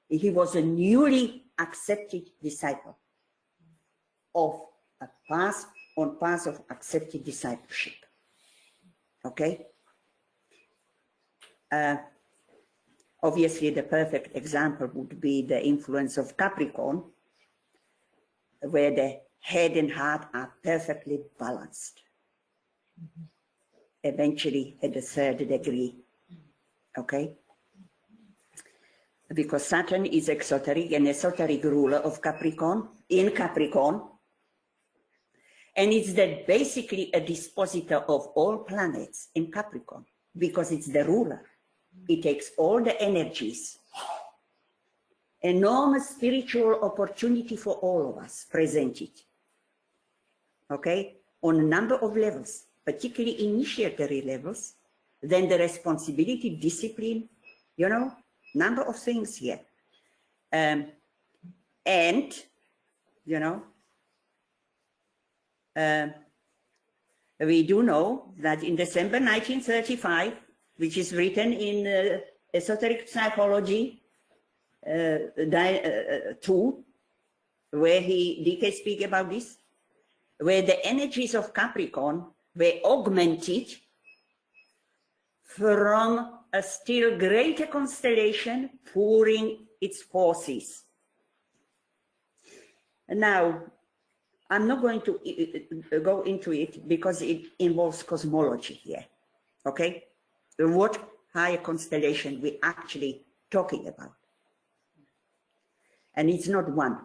He was a newly accepted disciple of a path of accepted discipleship. Okay? Obviously, the perfect example would be the influence of Capricorn, where the head and heart are perfectly balanced. Eventually, at the third degree. Okay? Because Saturn is an esoteric ruler of Capricorn, in Capricorn, and it's basically a dispositor of all planets in Capricorn, because it's the ruler. It takes all the energies. Enormous spiritual opportunity for all of us presented. Okay? On a number of levels, particularly initiatory levels, then the responsibility, discipline, you know, number of things here. And, you know, we do know that in December 1935, which is written in Esoteric Psychology 2, where DK speaks about this, where the energies of Capricorn were augmented from a still greater constellation pouring its forces. Now, I'm not going to go into it because it involves cosmology here, okay? What higher constellation we're actually talking about. And it's not one.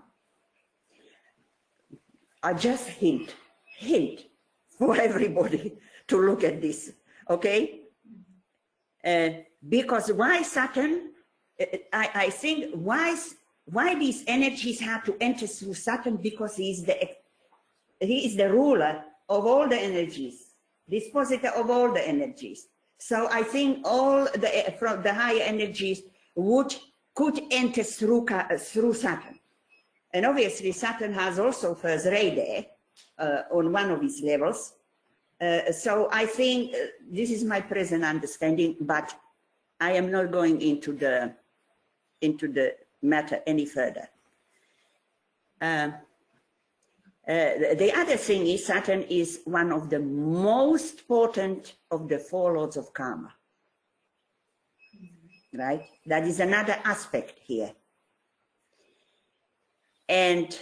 I just hint for everybody to look at this, okay? Because why Saturn, I think why these energies have to enter through Saturn, because he is the ruler of all the energies, dispositor of all the energies. So I think all from the higher energies could enter through Saturn. And obviously Saturn has also first ray there on one of its levels. So I think this is my present understanding, but I am not going into the matter any further. The other thing is Saturn is one of the most potent of the four lords of karma, right? That is another aspect here. And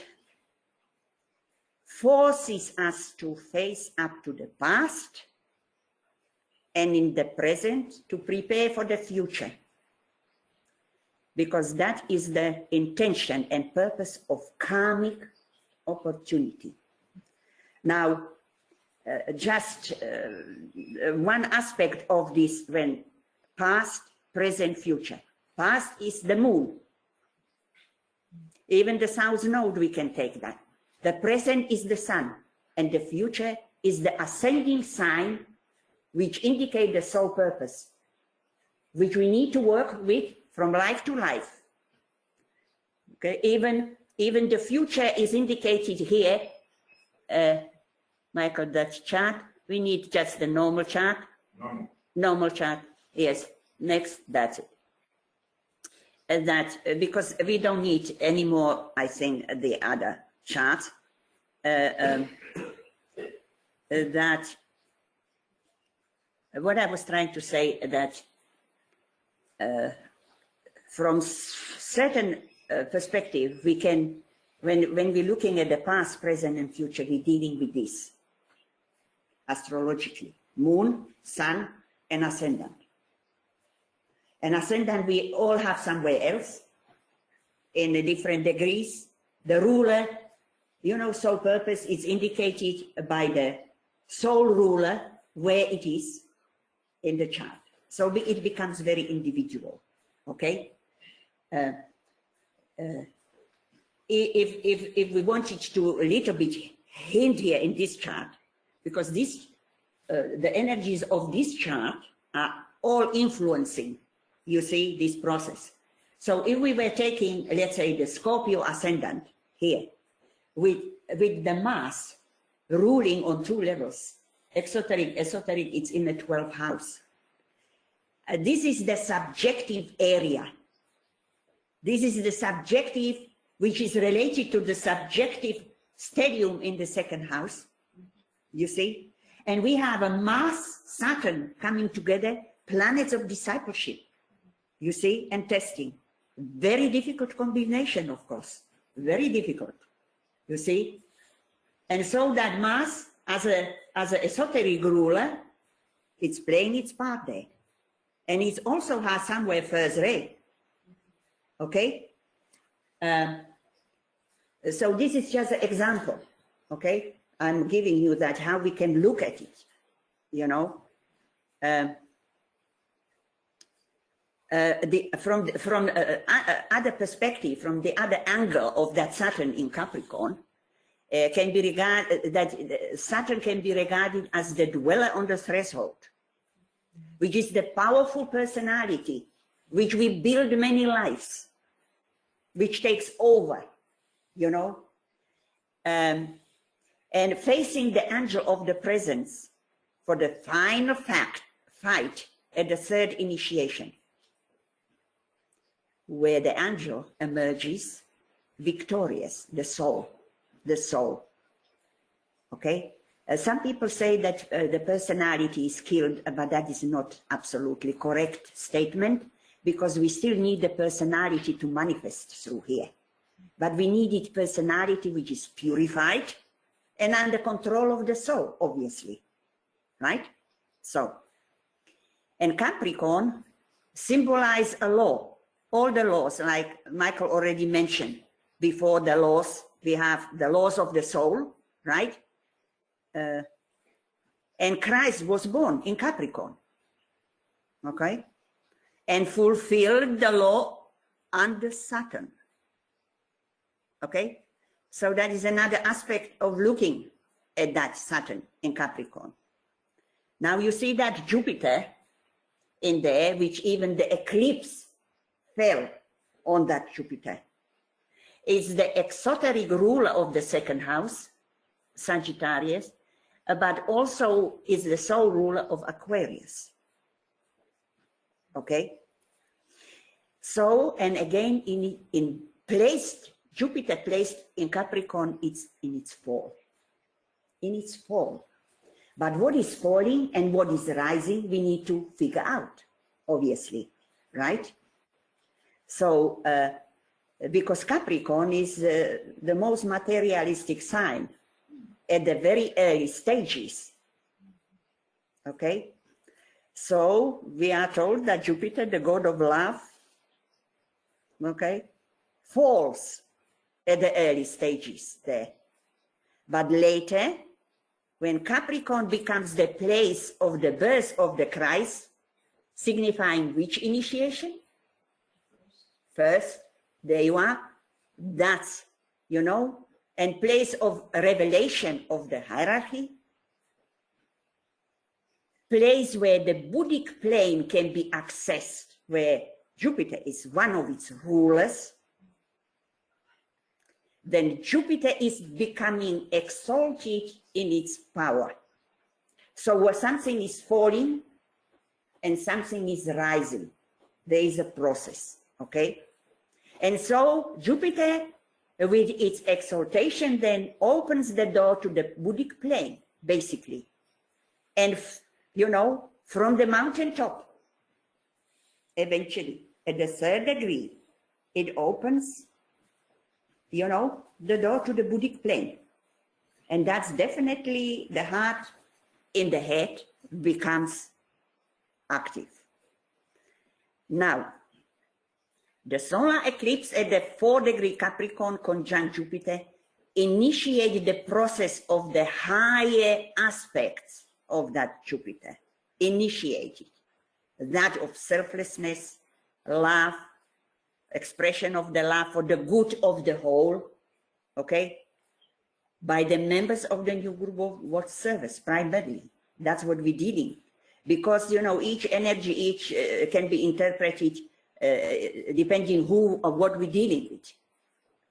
forces us to face up to the past and in the present to prepare for the future, because that is the intention and purpose of karmic opportunity. Now, just one aspect of this, when past, present, future. Past is the moon. Even the south node, we can take that. The present is the sun, and the future is the ascending sign, which indicate the soul purpose, which we need to work with from life to life. Okay, even the future is indicated here. Michael, that chart, we need just the normal chart. Normal chart, yes. Next, that's it. Because we don't need any more, I think, the other chart. That what I was trying to say, that from certain perspective, we can, when we're looking at the past, present, and future, we're dealing with this astrologically: moon, sun, and ascendant. And ascendant we all have somewhere else in the different degrees. The ruler, you know, soul purpose is indicated by the soul ruler where it is in the chart. So it becomes very individual, okay? If we wanted to a little bit hint here in this chart, because this, the energies of this chart are all influencing, you see, this process. So if we were taking, let's say, the Scorpio ascendant here, with the Mars ruling on two levels, esoteric, it's in the 12th house. This is the subjective area. This is the subjective, which is related to the subjective stellium in the 2nd house, you see? And we have a Mars, Saturn coming together, planets of discipleship, you see, and testing. Very difficult combination, of course, very difficult, you see? And so that Mars, as an esoteric ruler, it's playing its part there. And it also has somewhere first ray, okay? So this is just an example, okay? I'm giving you that, how we can look at it, you know? From other perspective, from the other angle of that Saturn in Capricorn, can be regarded, that Saturn can be regarded as the dweller on the threshold, which is the powerful personality, which we build many lives, which takes over, you know, and facing the angel of the presence for the final fight at the 3rd initiation, where the angel emerges victorious, the soul, okay? Some people say that the personality is killed, but that is not absolutely correct statement, because we still need the personality to manifest through here. But we needed personality which is purified and under control of the soul, obviously, right? So, and Capricorn symbolize a law, all the laws, like Michael already mentioned. Before the laws, we have the laws of the soul, right? And Christ was born in Capricorn, okay? And fulfilled the law under Saturn, okay? So that is another aspect of looking at that Saturn in Capricorn. Now you see that Jupiter in there, which even the eclipse fell on that Jupiter. It's the exoteric ruler of the second house, Sagittarius, but also is the sole ruler of Aquarius. Okay? So, and again, Jupiter placed in Capricorn, it's in its fall. In its fall. But what is falling and what is rising, we need to figure out, obviously, right? So, because Capricorn is the most materialistic sign at the very early stages, okay? So, we are told that Jupiter, the god of love, okay, falls at the early stages there. But later, when Capricorn becomes the place of the birth of the Christ, signifying which initiation? First, there you are. That's, you know, and place of revelation of the hierarchy. Place where the Buddhic plane can be accessed, where Jupiter is one of its rulers. Then Jupiter is becoming exalted in its power. So where something is falling and something is rising, there is a process, okay? And so Jupiter, with its exaltation, then opens the door to the Buddhic plane, basically. And, you know, from the mountaintop, eventually, at the third degree, it opens, you know, the door to the Buddhic plane. And that's definitely the heart in the head becomes active. Now, the solar eclipse at the 4th degree Capricorn conjunct Jupiter initiated the process of the higher aspects of that Jupiter, initiated that of selflessness, love, expression of the love for the good of the whole, okay, by the members of the new group of world service, primarily. That's what we're dealing. Because, you know, each energy, can be interpreted depending who or what we're dealing with,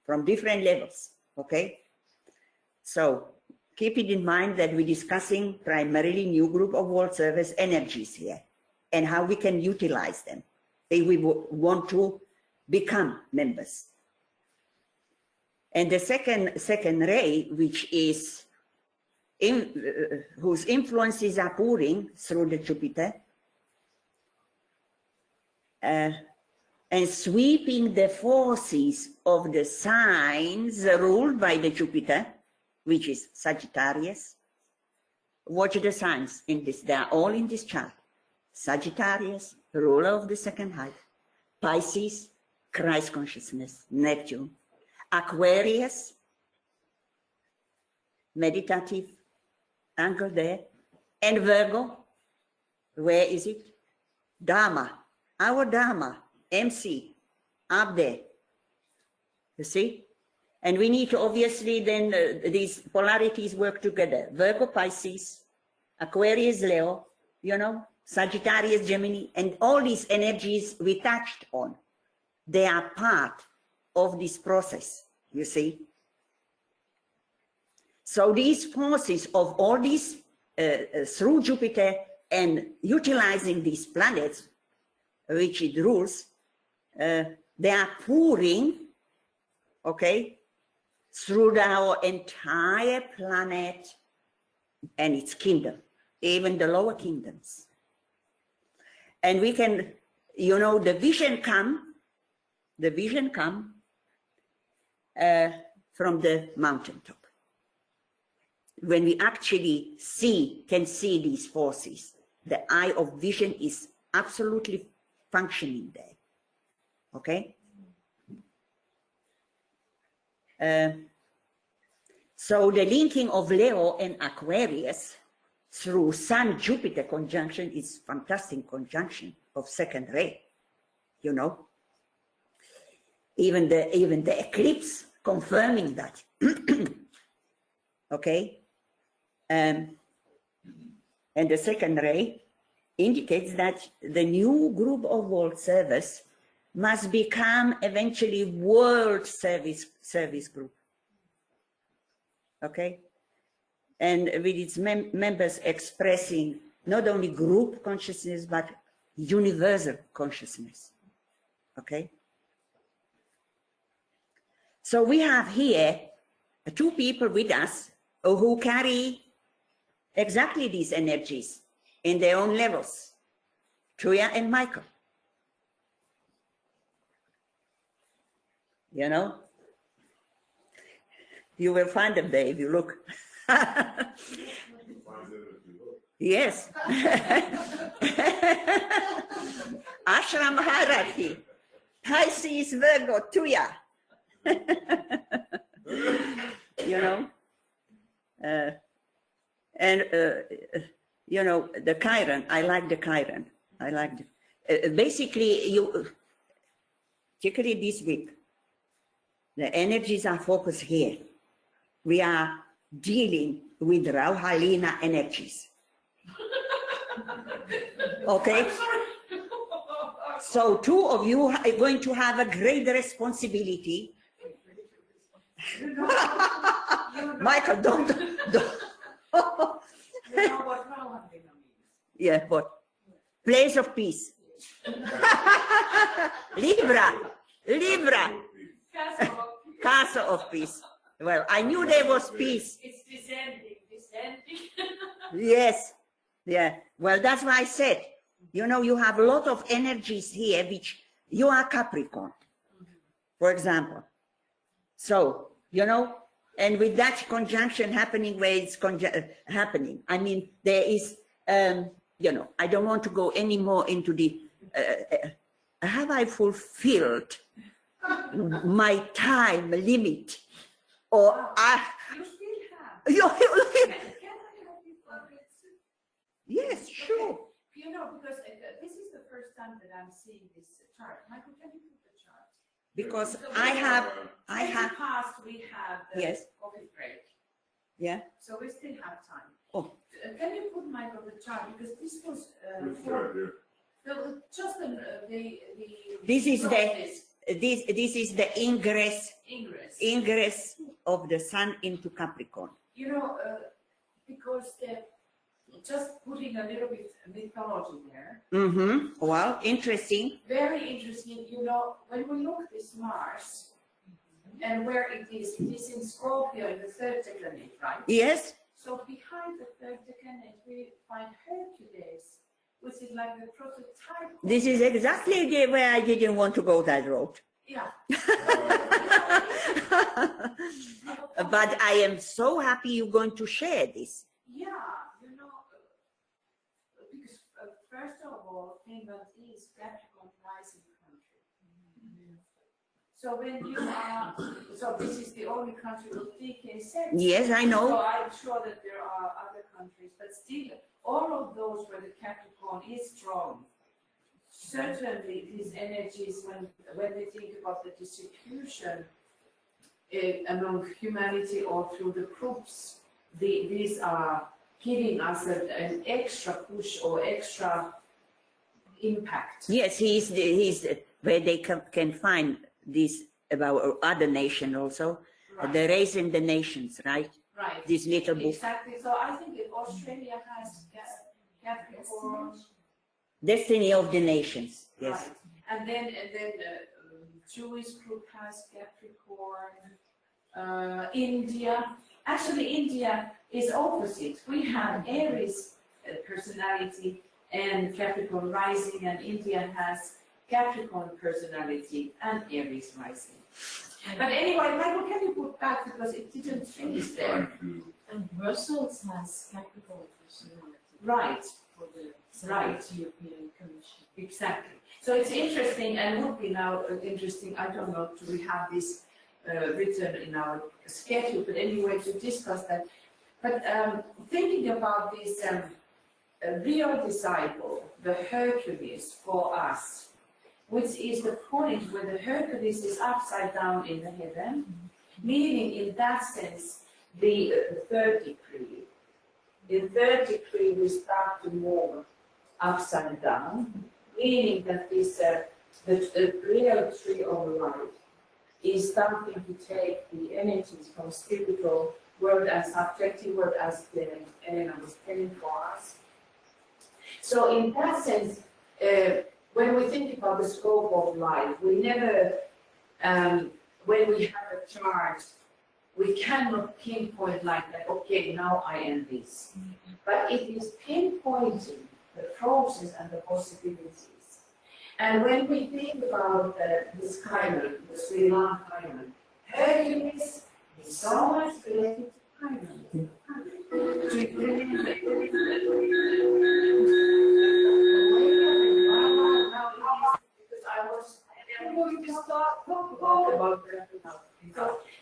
from different levels, okay? So keep it in mind that we're discussing primarily new group of world service energies here and how we can utilize them if we want to become members. And the second ray, which is whose influences are pouring through the Jupiter and sweeping the forces of the signs ruled by the Jupiter, which is Sagittarius. Watch the signs in this, they are all in this chart. Sagittarius, ruler of the second house. Pisces, Christ consciousness, Neptune. Aquarius, meditative, angle there. And Virgo, where is it? Dharma, our Dharma, MC, up there. You see? And we need to obviously then, these polarities work together. Virgo, Pisces, Aquarius, Leo, you know, Sagittarius, Gemini, and all these energies we touched on, they are part of this process, you see. So these forces of all these, through Jupiter and utilizing these planets, which it rules, they are pouring, okay, through our entire planet and its kingdom, even the lower kingdoms. And we can, you know, the vision come from the mountaintop. When we actually can see these forces, the eye of vision is absolutely functioning there. Okay? So the linking of Leo and Aquarius through Sun-Jupiter conjunction is fantastic conjunction of second ray, you know. Even the eclipse confirming that. Okay? And the second ray indicates that the new group of world service must become eventually world service group. Okay? And with its members expressing not only group consciousness, but universal consciousness. Okay? So we have here two people with us who carry exactly these energies in their own levels, Truya and Michael. You know? You will find them there if you look. Yes. Ashram hierarchy. Pisces, Virgo, Truya. You know? You know, the Chiron, I like the Chiron. I like the, basically, particularly this week, the energies are focused here. We are dealing with Rauhalina energies. Okay? So two of you are going to have a great responsibility. Michael, don't. You know what Rauhalina means? Yeah, what? Place of peace. Libra. Castle of peace. Well, I knew there was peace. It's descending. Yes. Yeah. Well, that's why I said, you know, you have a lot of energies here, which you are Capricorn, for example. So, you know, and with that conjunction happening where it's happening, I mean, there is, you know, I don't want to go any more into the, have I fulfilled my time limit? Or You still have. Can I have you for it? Yes, sure. You know, because this is the first time that I'm seeing this chart. Michael, can you put the chart? Because So I have. In the past, we had the Yes. coffee break. Yeah. So we still have time. Oh. Can you put Michael the chart? Because this was just the. This is this is the ingress of the sun into Capricorn. You know, because just putting a little bit mythology there. Mm-hmm. Wow, interesting. Very interesting. You know, when we look at this Mars and where it is in Scorpio in the third decanate, right? Yes. So behind the third decanate, we find Hercules, which is like the prototype. This is exactly the way I didn't want to go that road. Yeah. But I am so happy you're going to share this. Yeah, you know, because first of all, Finland is Capricorn rising country. So when you are, so this is the only country with DK set. Yes, I know. So I'm sure that there are other countries, but still, all of those where the Capricorn is strong. Certainly, these energies, when we think about the distribution among humanity or through the groups, these are giving us an extra push or extra impact. Yes, he's where they can find this about other nation also. Right. The Race in the Nations, right? Right. This little book. Exactly. So I think Australia has Capricorn. Destiny of the Nations. Yes. Right. And then Jewish group has Capricorn. India. Actually, India is opposite. We have Aries personality and Capricorn rising, and India has Capricorn personality and Aries rising. But anyway, Michael, can you put back because it didn't finish there. And Brussels has Capricorn personality. Right. For the Right. European Commission. Exactly. So it's interesting and would be now interesting, I don't know, do we have this written in our schedule, but anyway, to discuss that. But thinking about this real disciple, the Hercules for us, which is the point where the Hercules is upside down in the heaven, meaning in that sense, the third degree. In third degree, we start to move upside down, meaning that this the real tree of life is starting to take the energies from spiritual world and subjective world, as Elena was telling for us. So in that sense, when we think about the scope of life, we never, when we have a chart, we cannot pinpoint like that, okay, now I am this. But it is pinpointing the process and the possibilities. And when we think about this Chiron, the Sri Lankan Chiron, Hercules is so much related to Chiron. Because I was going to start talking about that.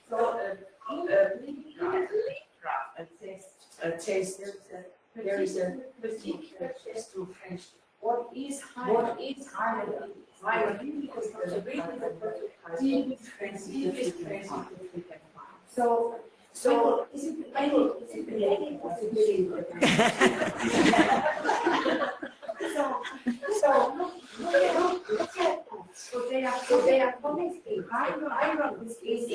So Libra, there is a particular test to French. What is Chiron? Chiron because the deepest French. So is it the possibility? So they are connecting. Chiron is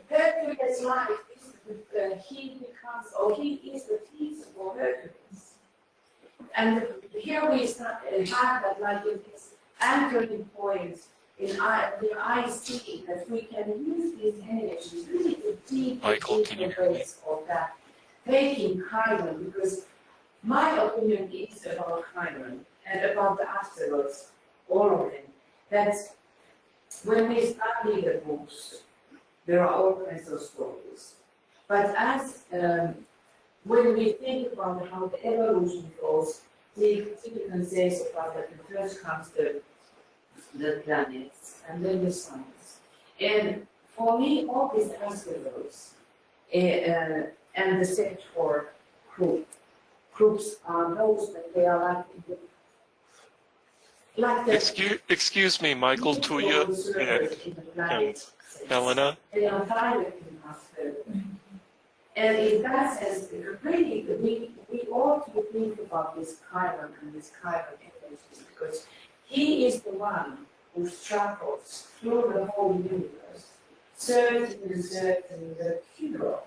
Hercules' life he becomes, or he is the teacher for Hercules. And here we start have that like this anchoring point in the IC that we can use these energies really to deep interface of that taking Chiron, because my opinion is about Chiron and about the asteroids, all of them, that when we study the books, there are all kinds of stories. But as when we think about how the evolution goes, we typically say about that first comes the planets and then the suns. And for me, all these asteroids and the sector groups are those that they are like the Excuse me, Michael, Tuya, and Helena. They are directing us further. And in that sense, really, we ought to think about this Chiron and this Chiron energy, because he is the one who travels through the whole universe, searching the cure.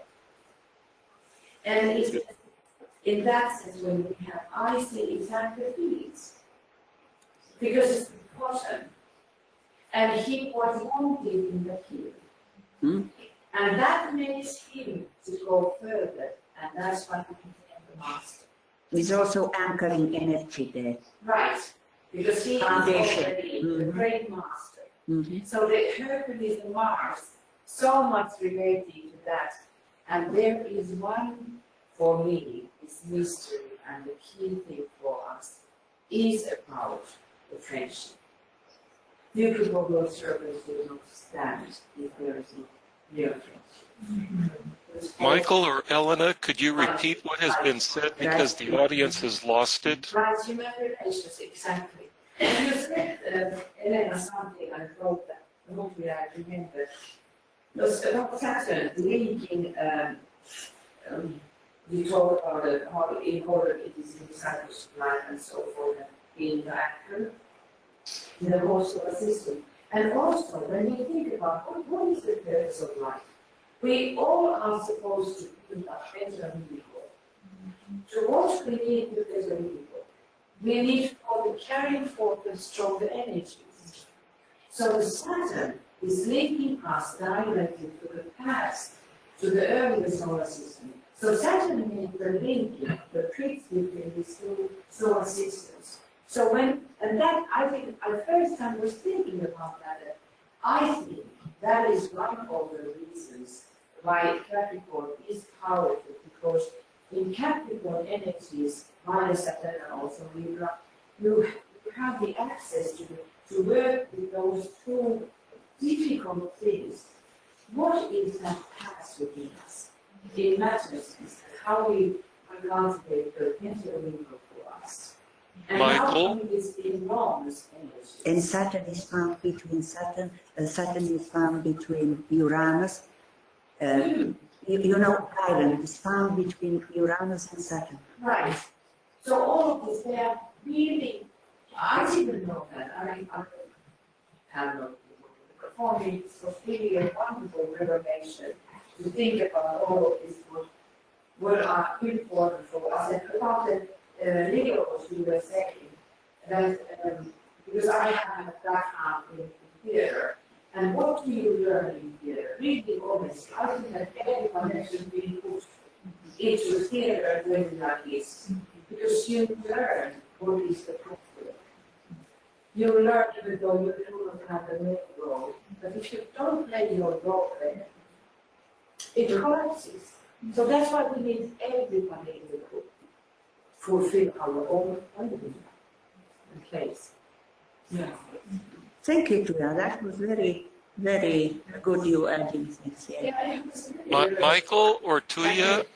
And it's in that sense, when we have, I see exactly feelings, because it's important. And he was wanted in the field. And that makes him to go further, and that's why he became the master. He's also anchoring energy there. Right, because he is already the great master. So the Hercules and Mars, so much related to that. And there is one, for me, is mystery, and the key thing for us is about the friendship. Beautiful world servants will not stand if there is no real friendship. Michael or Elena, could you repeat what has been said because the audience has lost it? Right, human relations, exactly. And you said, Elena, something, I wrote that, hopefully I remember. About Saturn linking, we talk about how important it is in discipleship life and so forth, being the actor in the whole solar system. And also, when we think about what is the purpose of life, we all are supposed to be a better people. To what we need to be better people, we need for the carrying forth the stronger energies. So the Saturn is linking us directly to the past to the earlier solar system. So Saturn made the link, the bridge between these two solar systems. So and that I think I first time was thinking about that. I think that is one of the reasons why Capricorn is powerful, because in Capricorn energies, minus Saturn also, you have the access to work with those two difficult things. What is that past within us? It matters how we cultivate the interlingual for us. And Michael? how it's the enormous energies. And Saturn is found between Saturn is found between Uranus. You know, Chiron is found between Uranus and Saturn. Right. So all of this, they are really, I didn't know that. I have no. For me, it was really a wonderful revelation to think about all of this, what are important for us. And about the videos you were saying, that because I have a background in theater, and what do you learn in theater? Really honestly, I think that everyone should be put into theater when you are this, because you learn what is the problem. You learn even though you do not have the main role, but if you don't play your role there, it collapses. So that's why we need everybody in the group to fulfill our own place. Yeah. Thank you, Tuya. That was very, very good you adding things here. Michael or Tuya?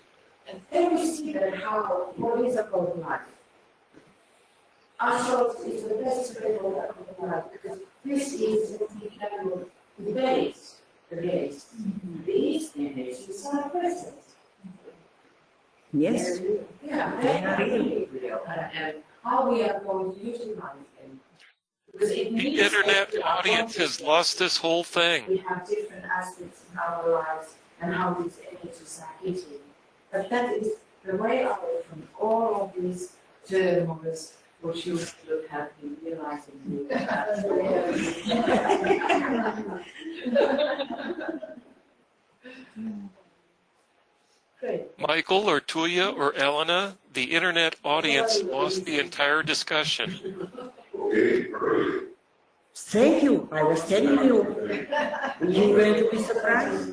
And then we see that how, what is about life? Astrology is the best way of life because this is the base, These energies are present. Yes. Yeah, they are really real. And how we are going to utilize them. Because it The internet audience has lost this whole thing. we have different aspects in our lives and how these energies are hitting. But that is the way out from all of these turmoils, which you should have been realizing. Great. Michael or Tuya or Elena, the internet audience lost the entire discussion. Okay, perfect. Thank you. I was telling you. You're going to be surprised.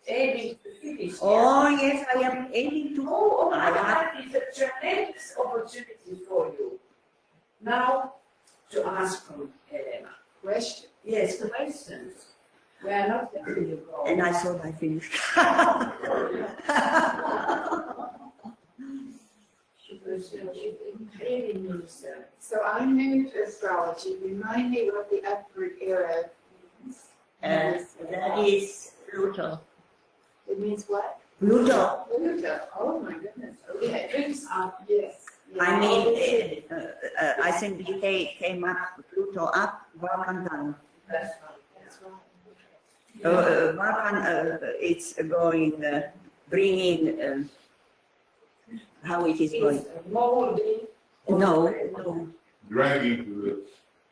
Aiming to finish. Oh, yes, I am aiming to. Oh, that is a tremendous opportunity for you. Now, to ask from Elena. Question. Yes, questions. We are not letting you go. And I thought I finished. So I'm new to astrology. Remind me what the upward era means. That is Pluto. It means what? Pluto. Pluto. Oh my goodness. Okay. Eclipse up. Yes. I mean, I think they came up, Pluto up, Vulcan down. That's right. That's right. Vulcan, it's going, bringing, how it is going. It's molding. No. Dragging to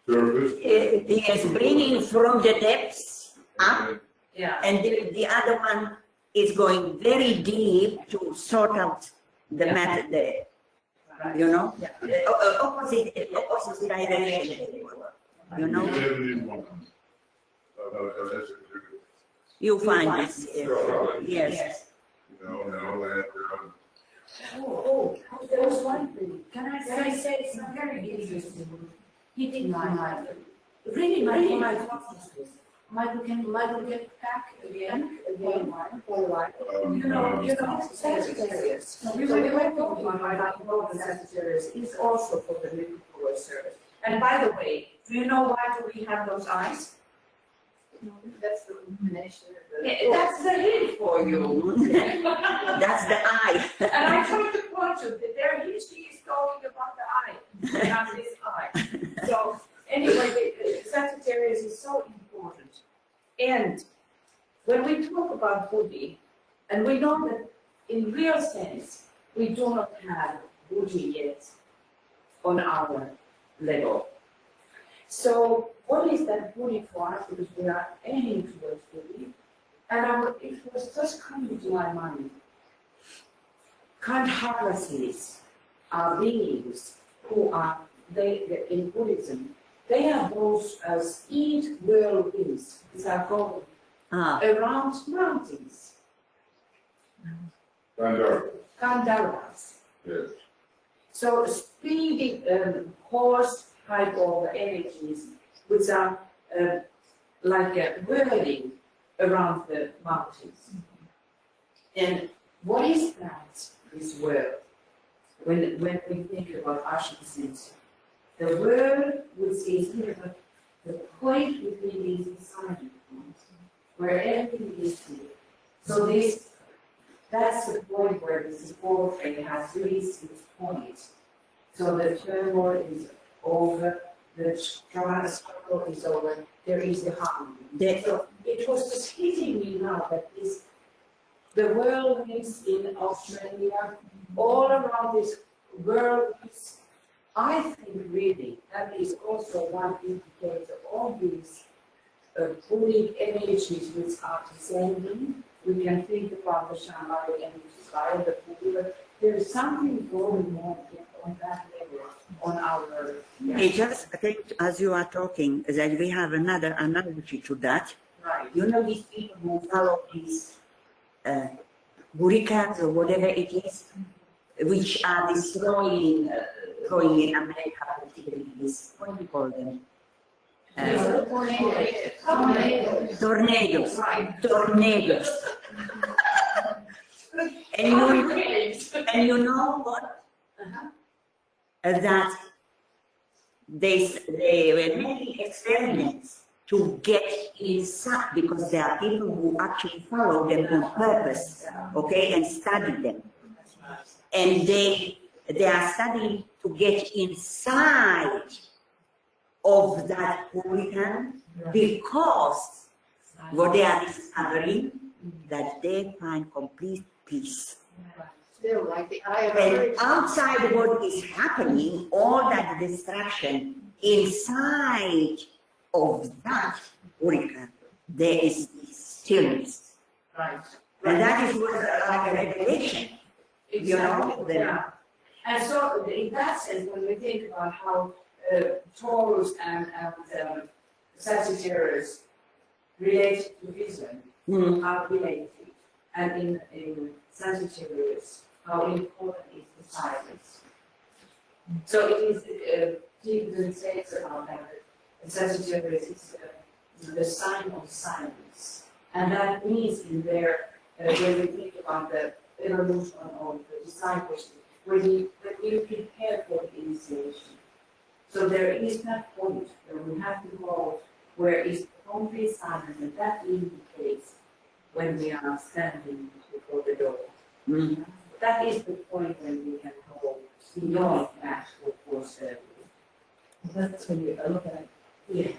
the surface. It is bringing from the depths up, Yeah. and the other one is going very deep to sort out the matter there. You know, opposite direction. You know, you find this. Yes. Oh, there was one thing. Can I say something very interesting? Hitting my mind. Really, my thoughts. Michael get back again. You know, Sagittarius. We were talking about the Sagittarius is also for the living poor service. And by the way, do you know why do we have those eyes? That's the illumination of the. Yeah, that's the hint for you. That's the eye. And I tried to point you that there history is talking about the eye, not this eye. So anyway, the Sagittarius is so important. And when we talk about Buddhi, and we know that in real sense, we do not have Buddhi yet on our level. So what is that Buddhi for us? Because we are aiming towards Buddhi. And it was just coming to my mind. Kandharasis are beings who are, in Buddhism, they are those speed whirlwinds that are going around mountains. Kandharas. Yes. So speedy horse type of energies which are like whirling around the mountains. And what is that, this world? When we think about Ashen Sense, the world which is here, the point between these society points, where everything is here. So that's the point where the support train has reached its point. So the turmoil is over, the struggle is over, there is a harmony. So it was just hitting me now that the world is in Australia, all around this world is, I think really, that is also one indicator of all these pulling energies which are descending. We can think about the shamanic energies, the Buddha. There is something going on that level, on our Earth. I just think, as you are talking, that we have another analogy to that. Right. You know these people who follow these hurricanes or whatever it is, which are destroying, going in America, particularly this, what do you call them? Tornadoes. Tornadoes. And you know what? That they were making experiments to get inside, because there are people who actually follow them on purpose, okay, and study them. And they are studying to get inside of that hurricane, because what they are discovering, that they find complete peace. Still like the eye of And outside what is happening, all that destruction, inside of that hurricane, there is stillness. Right. And that is what like a revelation, you know. Yeah. And so in that sense, when we think about how Taurus and Sagittarius related to vision, are related, and in Sagittarius, how important is the silence. So it is, Stephen says about that, Sagittarius is the sign of silence. And that means in there, when we think about the evolution of the discipleship, when you prepare for the initiation. So there is that point where we have to go where is complete silence, and that indicates when we are standing before the door. Mm. That is the point when we can go beyond that for service. That's when you look at it. Yeah.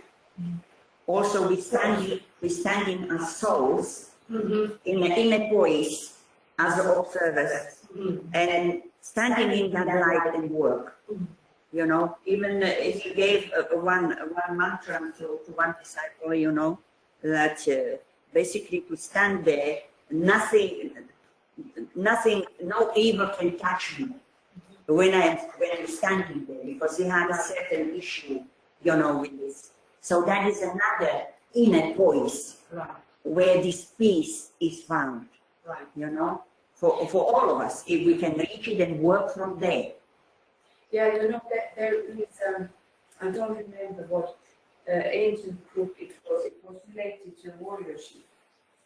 Also, we standing as souls in a poise as observers, and standing in that light and work. You know, even if you gave one mantra to one disciple, you know, that basically to stand there, nothing, no evil can touch me when I'm standing there, because he had a certain issue, you know, with this. So that is another inner poise, Right. where this peace is found, Right. you know, for all of us, if we can reach it and work from there. Yeah, you know, there is, I don't remember what ancient group it was related to warriorship.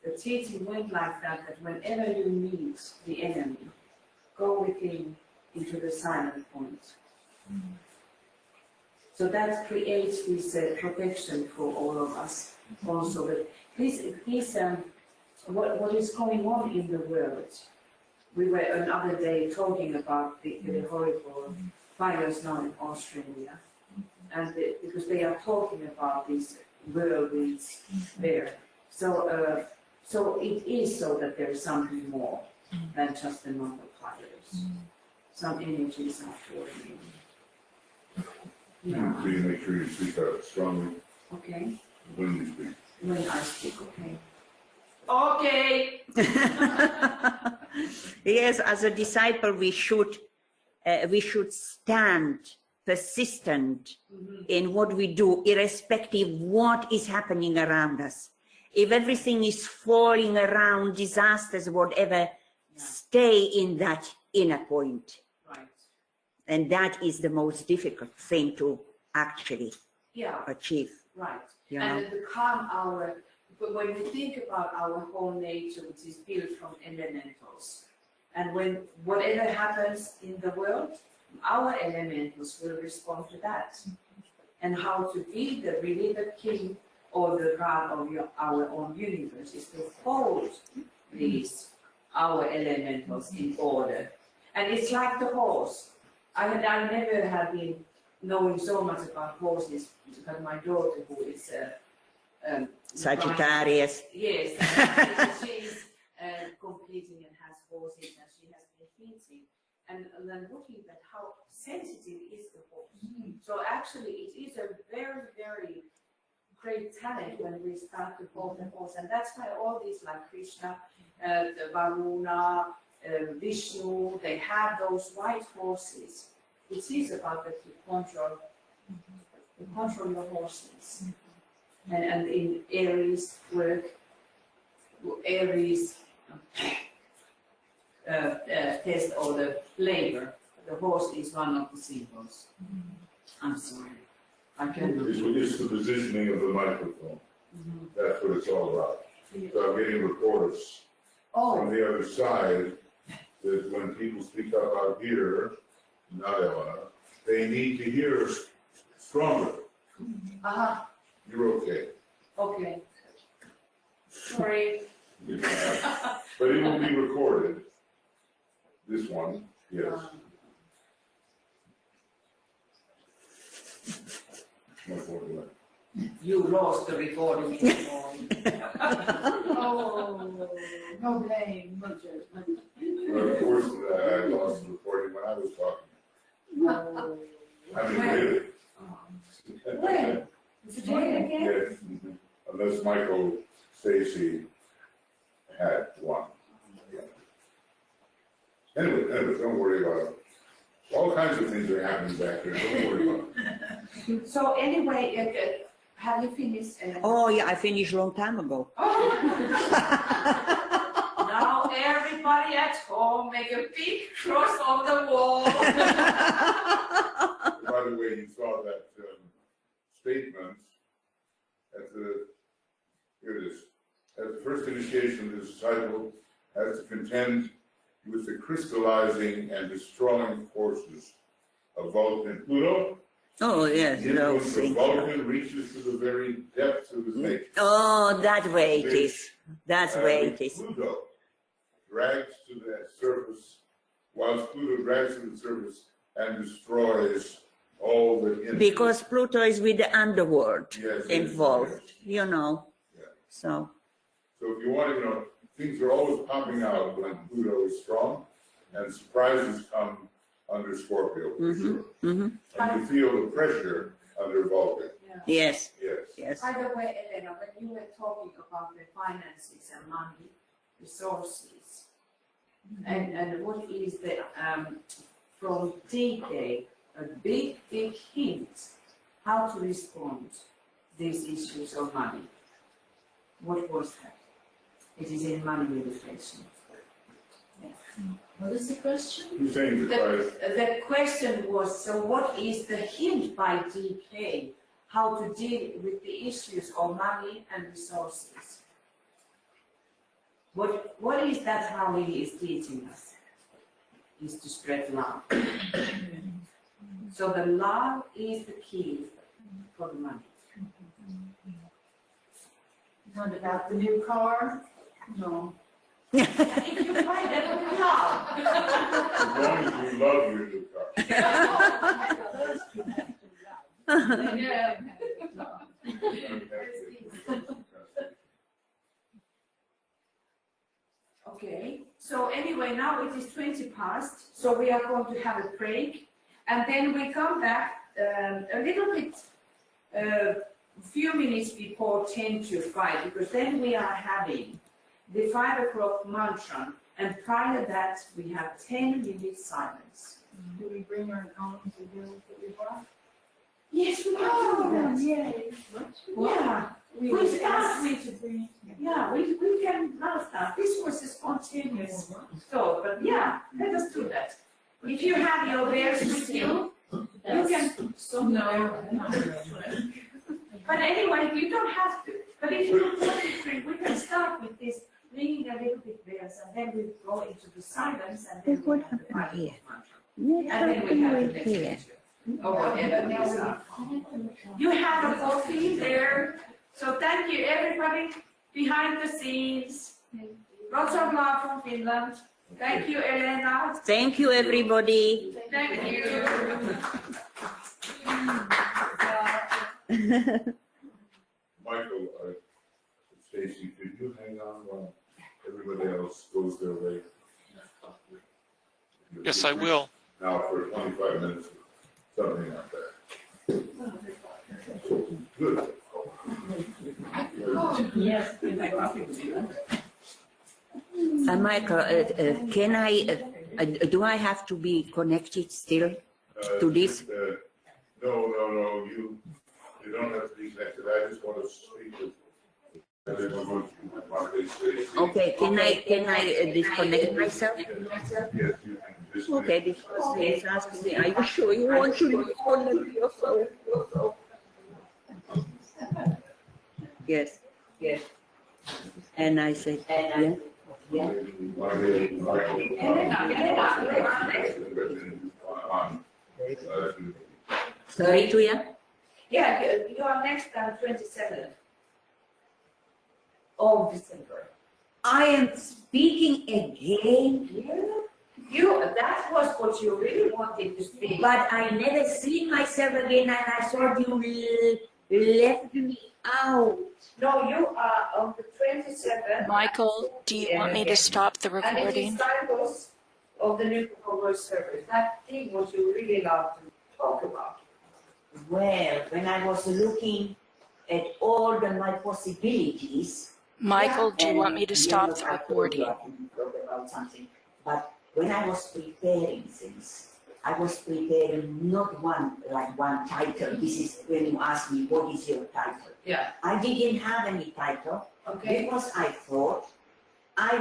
The teaching went like that whenever you meet the enemy, go with him into the silent point. So that creates this protection for all of us also. But please, what is going on in the world? We were another day talking about the horrible fires now in Australia, and because they are talking about these whirlwinds there. So, so it is so that there is something more than just the normal fires. Some energies are flowing in. Yeah. So you make sure you speak out strongly Okay. when you speak. When I speak, okay. Okay. Yes, as a disciple, we should stand persistent in what we do, irrespective what is happening around us. If everything is falling around, disasters, whatever, stay in that inner point. Right. And that is the most difficult thing to actually achieve. Right. You And know? to calm but when we think about our whole nature, which is built from elementals, and when whatever happens in the world, our elementals will respond to that. And how to be really the king or the god of our own universe is to hold these, our elementals in order. And it's like the horse. I never have been knowing so much about horses because my daughter, who is Sagittarius. Yes, she's competing and has horses, and she has been teaching and then looking at how sensitive is the horse. So actually, it is a very, very great talent when we start to hold the horse, and that's why all these like Krishna, the Varuna, Vishnu, they have those white horses. It is about that to control your horses. And in Aries work, Aries test or the labor, the horse is one of the symbols. I'm sorry. I can't. It's the positioning of the microphone. That's what it's all about. So I'm getting reports from the other side that when people speak up out here, not Elena, they need to hear stronger. You're okay. Okay. Sorry. But it will be recorded. This one, yes. You lost the recording. Oh, no blame, no judgment. Well, of course, I lost the recording when I was talking. I mean, really. When? Today again? Yes, unless Michael Stacy had one. Anyway, don't worry about it. All kinds of things are happening back there. Don't worry about it. So anyway, have you finished? Oh yeah, I finished a long time ago. Now everybody at home make a big cross on the wall. By the way, you saw that statement at here it is. At the first initiation, the disciple has to contend with the crystallizing and destroying forces of Vulcan and Pluto. Oh yes, The no, influence of thank you. Vulcan reaches to the very depths of his nature. Oh, that way it is. That's the way it is. Pluto drags to the surface, whilst Pluto drags to the surface and destroys all the Because Pluto is with the underworld Yes, involved, yes. you know. Yeah. So, So if you want to, things are always popping out when Pluto is strong, and surprises come under Scorpio, for sure. And you feel the pressure under Vulcan. yes, Yes. yes. By the way, Elena, when you were talking about the finances and money, resources, and what is the, from D-Day, a big hint how to respond these issues of money. What was that? It is in money meditation. What is the question? You're saying that The question was, so what is the hint by DK how to deal with the issues of money and resources? What is that how he is teaching us? Is to spread love. So the love is the key for the money. What about the new car? No. If you buy that with love. as long as you love your new car. Yeah. Okay, so anyway, now it is 20 past, so we are going to have a break, and then we come back a little bit, few minutes before 10 to 5, because then we are having the 5 o'clock mantra, and prior that we have 10 minutes silence. Do we bring our own to do what we brought? Yes, we can do that. Yay. Yeah, We we would start ask with, to bring. yeah, we can now start. This was a spontaneous thought, but yeah, let us do that. If you have your wares with you, you can stop. No. But anyway, you don't have to. But if you want to drink, we can start with this, reading a little bit wares, and then we go into the silence, and then we have the Bible mantra. And then we have the next lecture. Or whatever it is. You have a coffee there. So thank you everybody behind the scenes. Lots of love from Finland. Thank you, Elena. Thank you, everybody. Thank you. Michael, Stacy, could you hang on while everybody else goes their way? Yes, I will. Now for 25 minutes, something like that. Good. Yes. Michael, can do I have to be connected still to this? No, you don't have to be connected. I just want to speak with. Okay, can I disconnect myself? Yes, you can disconnect. Okay, because he's asking me, are you sure you want to disconnect yourself? Yes. And I said, yeah. Sorry, Tuya? Yeah, you are next on 27th of December. I am speaking again, That was what you really wanted to speak. but I never see myself again, and I thought you left me out. No, you are on the 27th. Michael, do you want me to stop the And it is recording? titles of the new Congress service. That thing what you really love to talk about. Well, when I was looking at all my possibilities. Michael, do you want me to and, stop you know, the I told recording? you I can talk about something. But when I was preparing things, I was preparing not one title. This is when you ask me, what is your title? Yeah. I didn't have any title Okay. because I thought I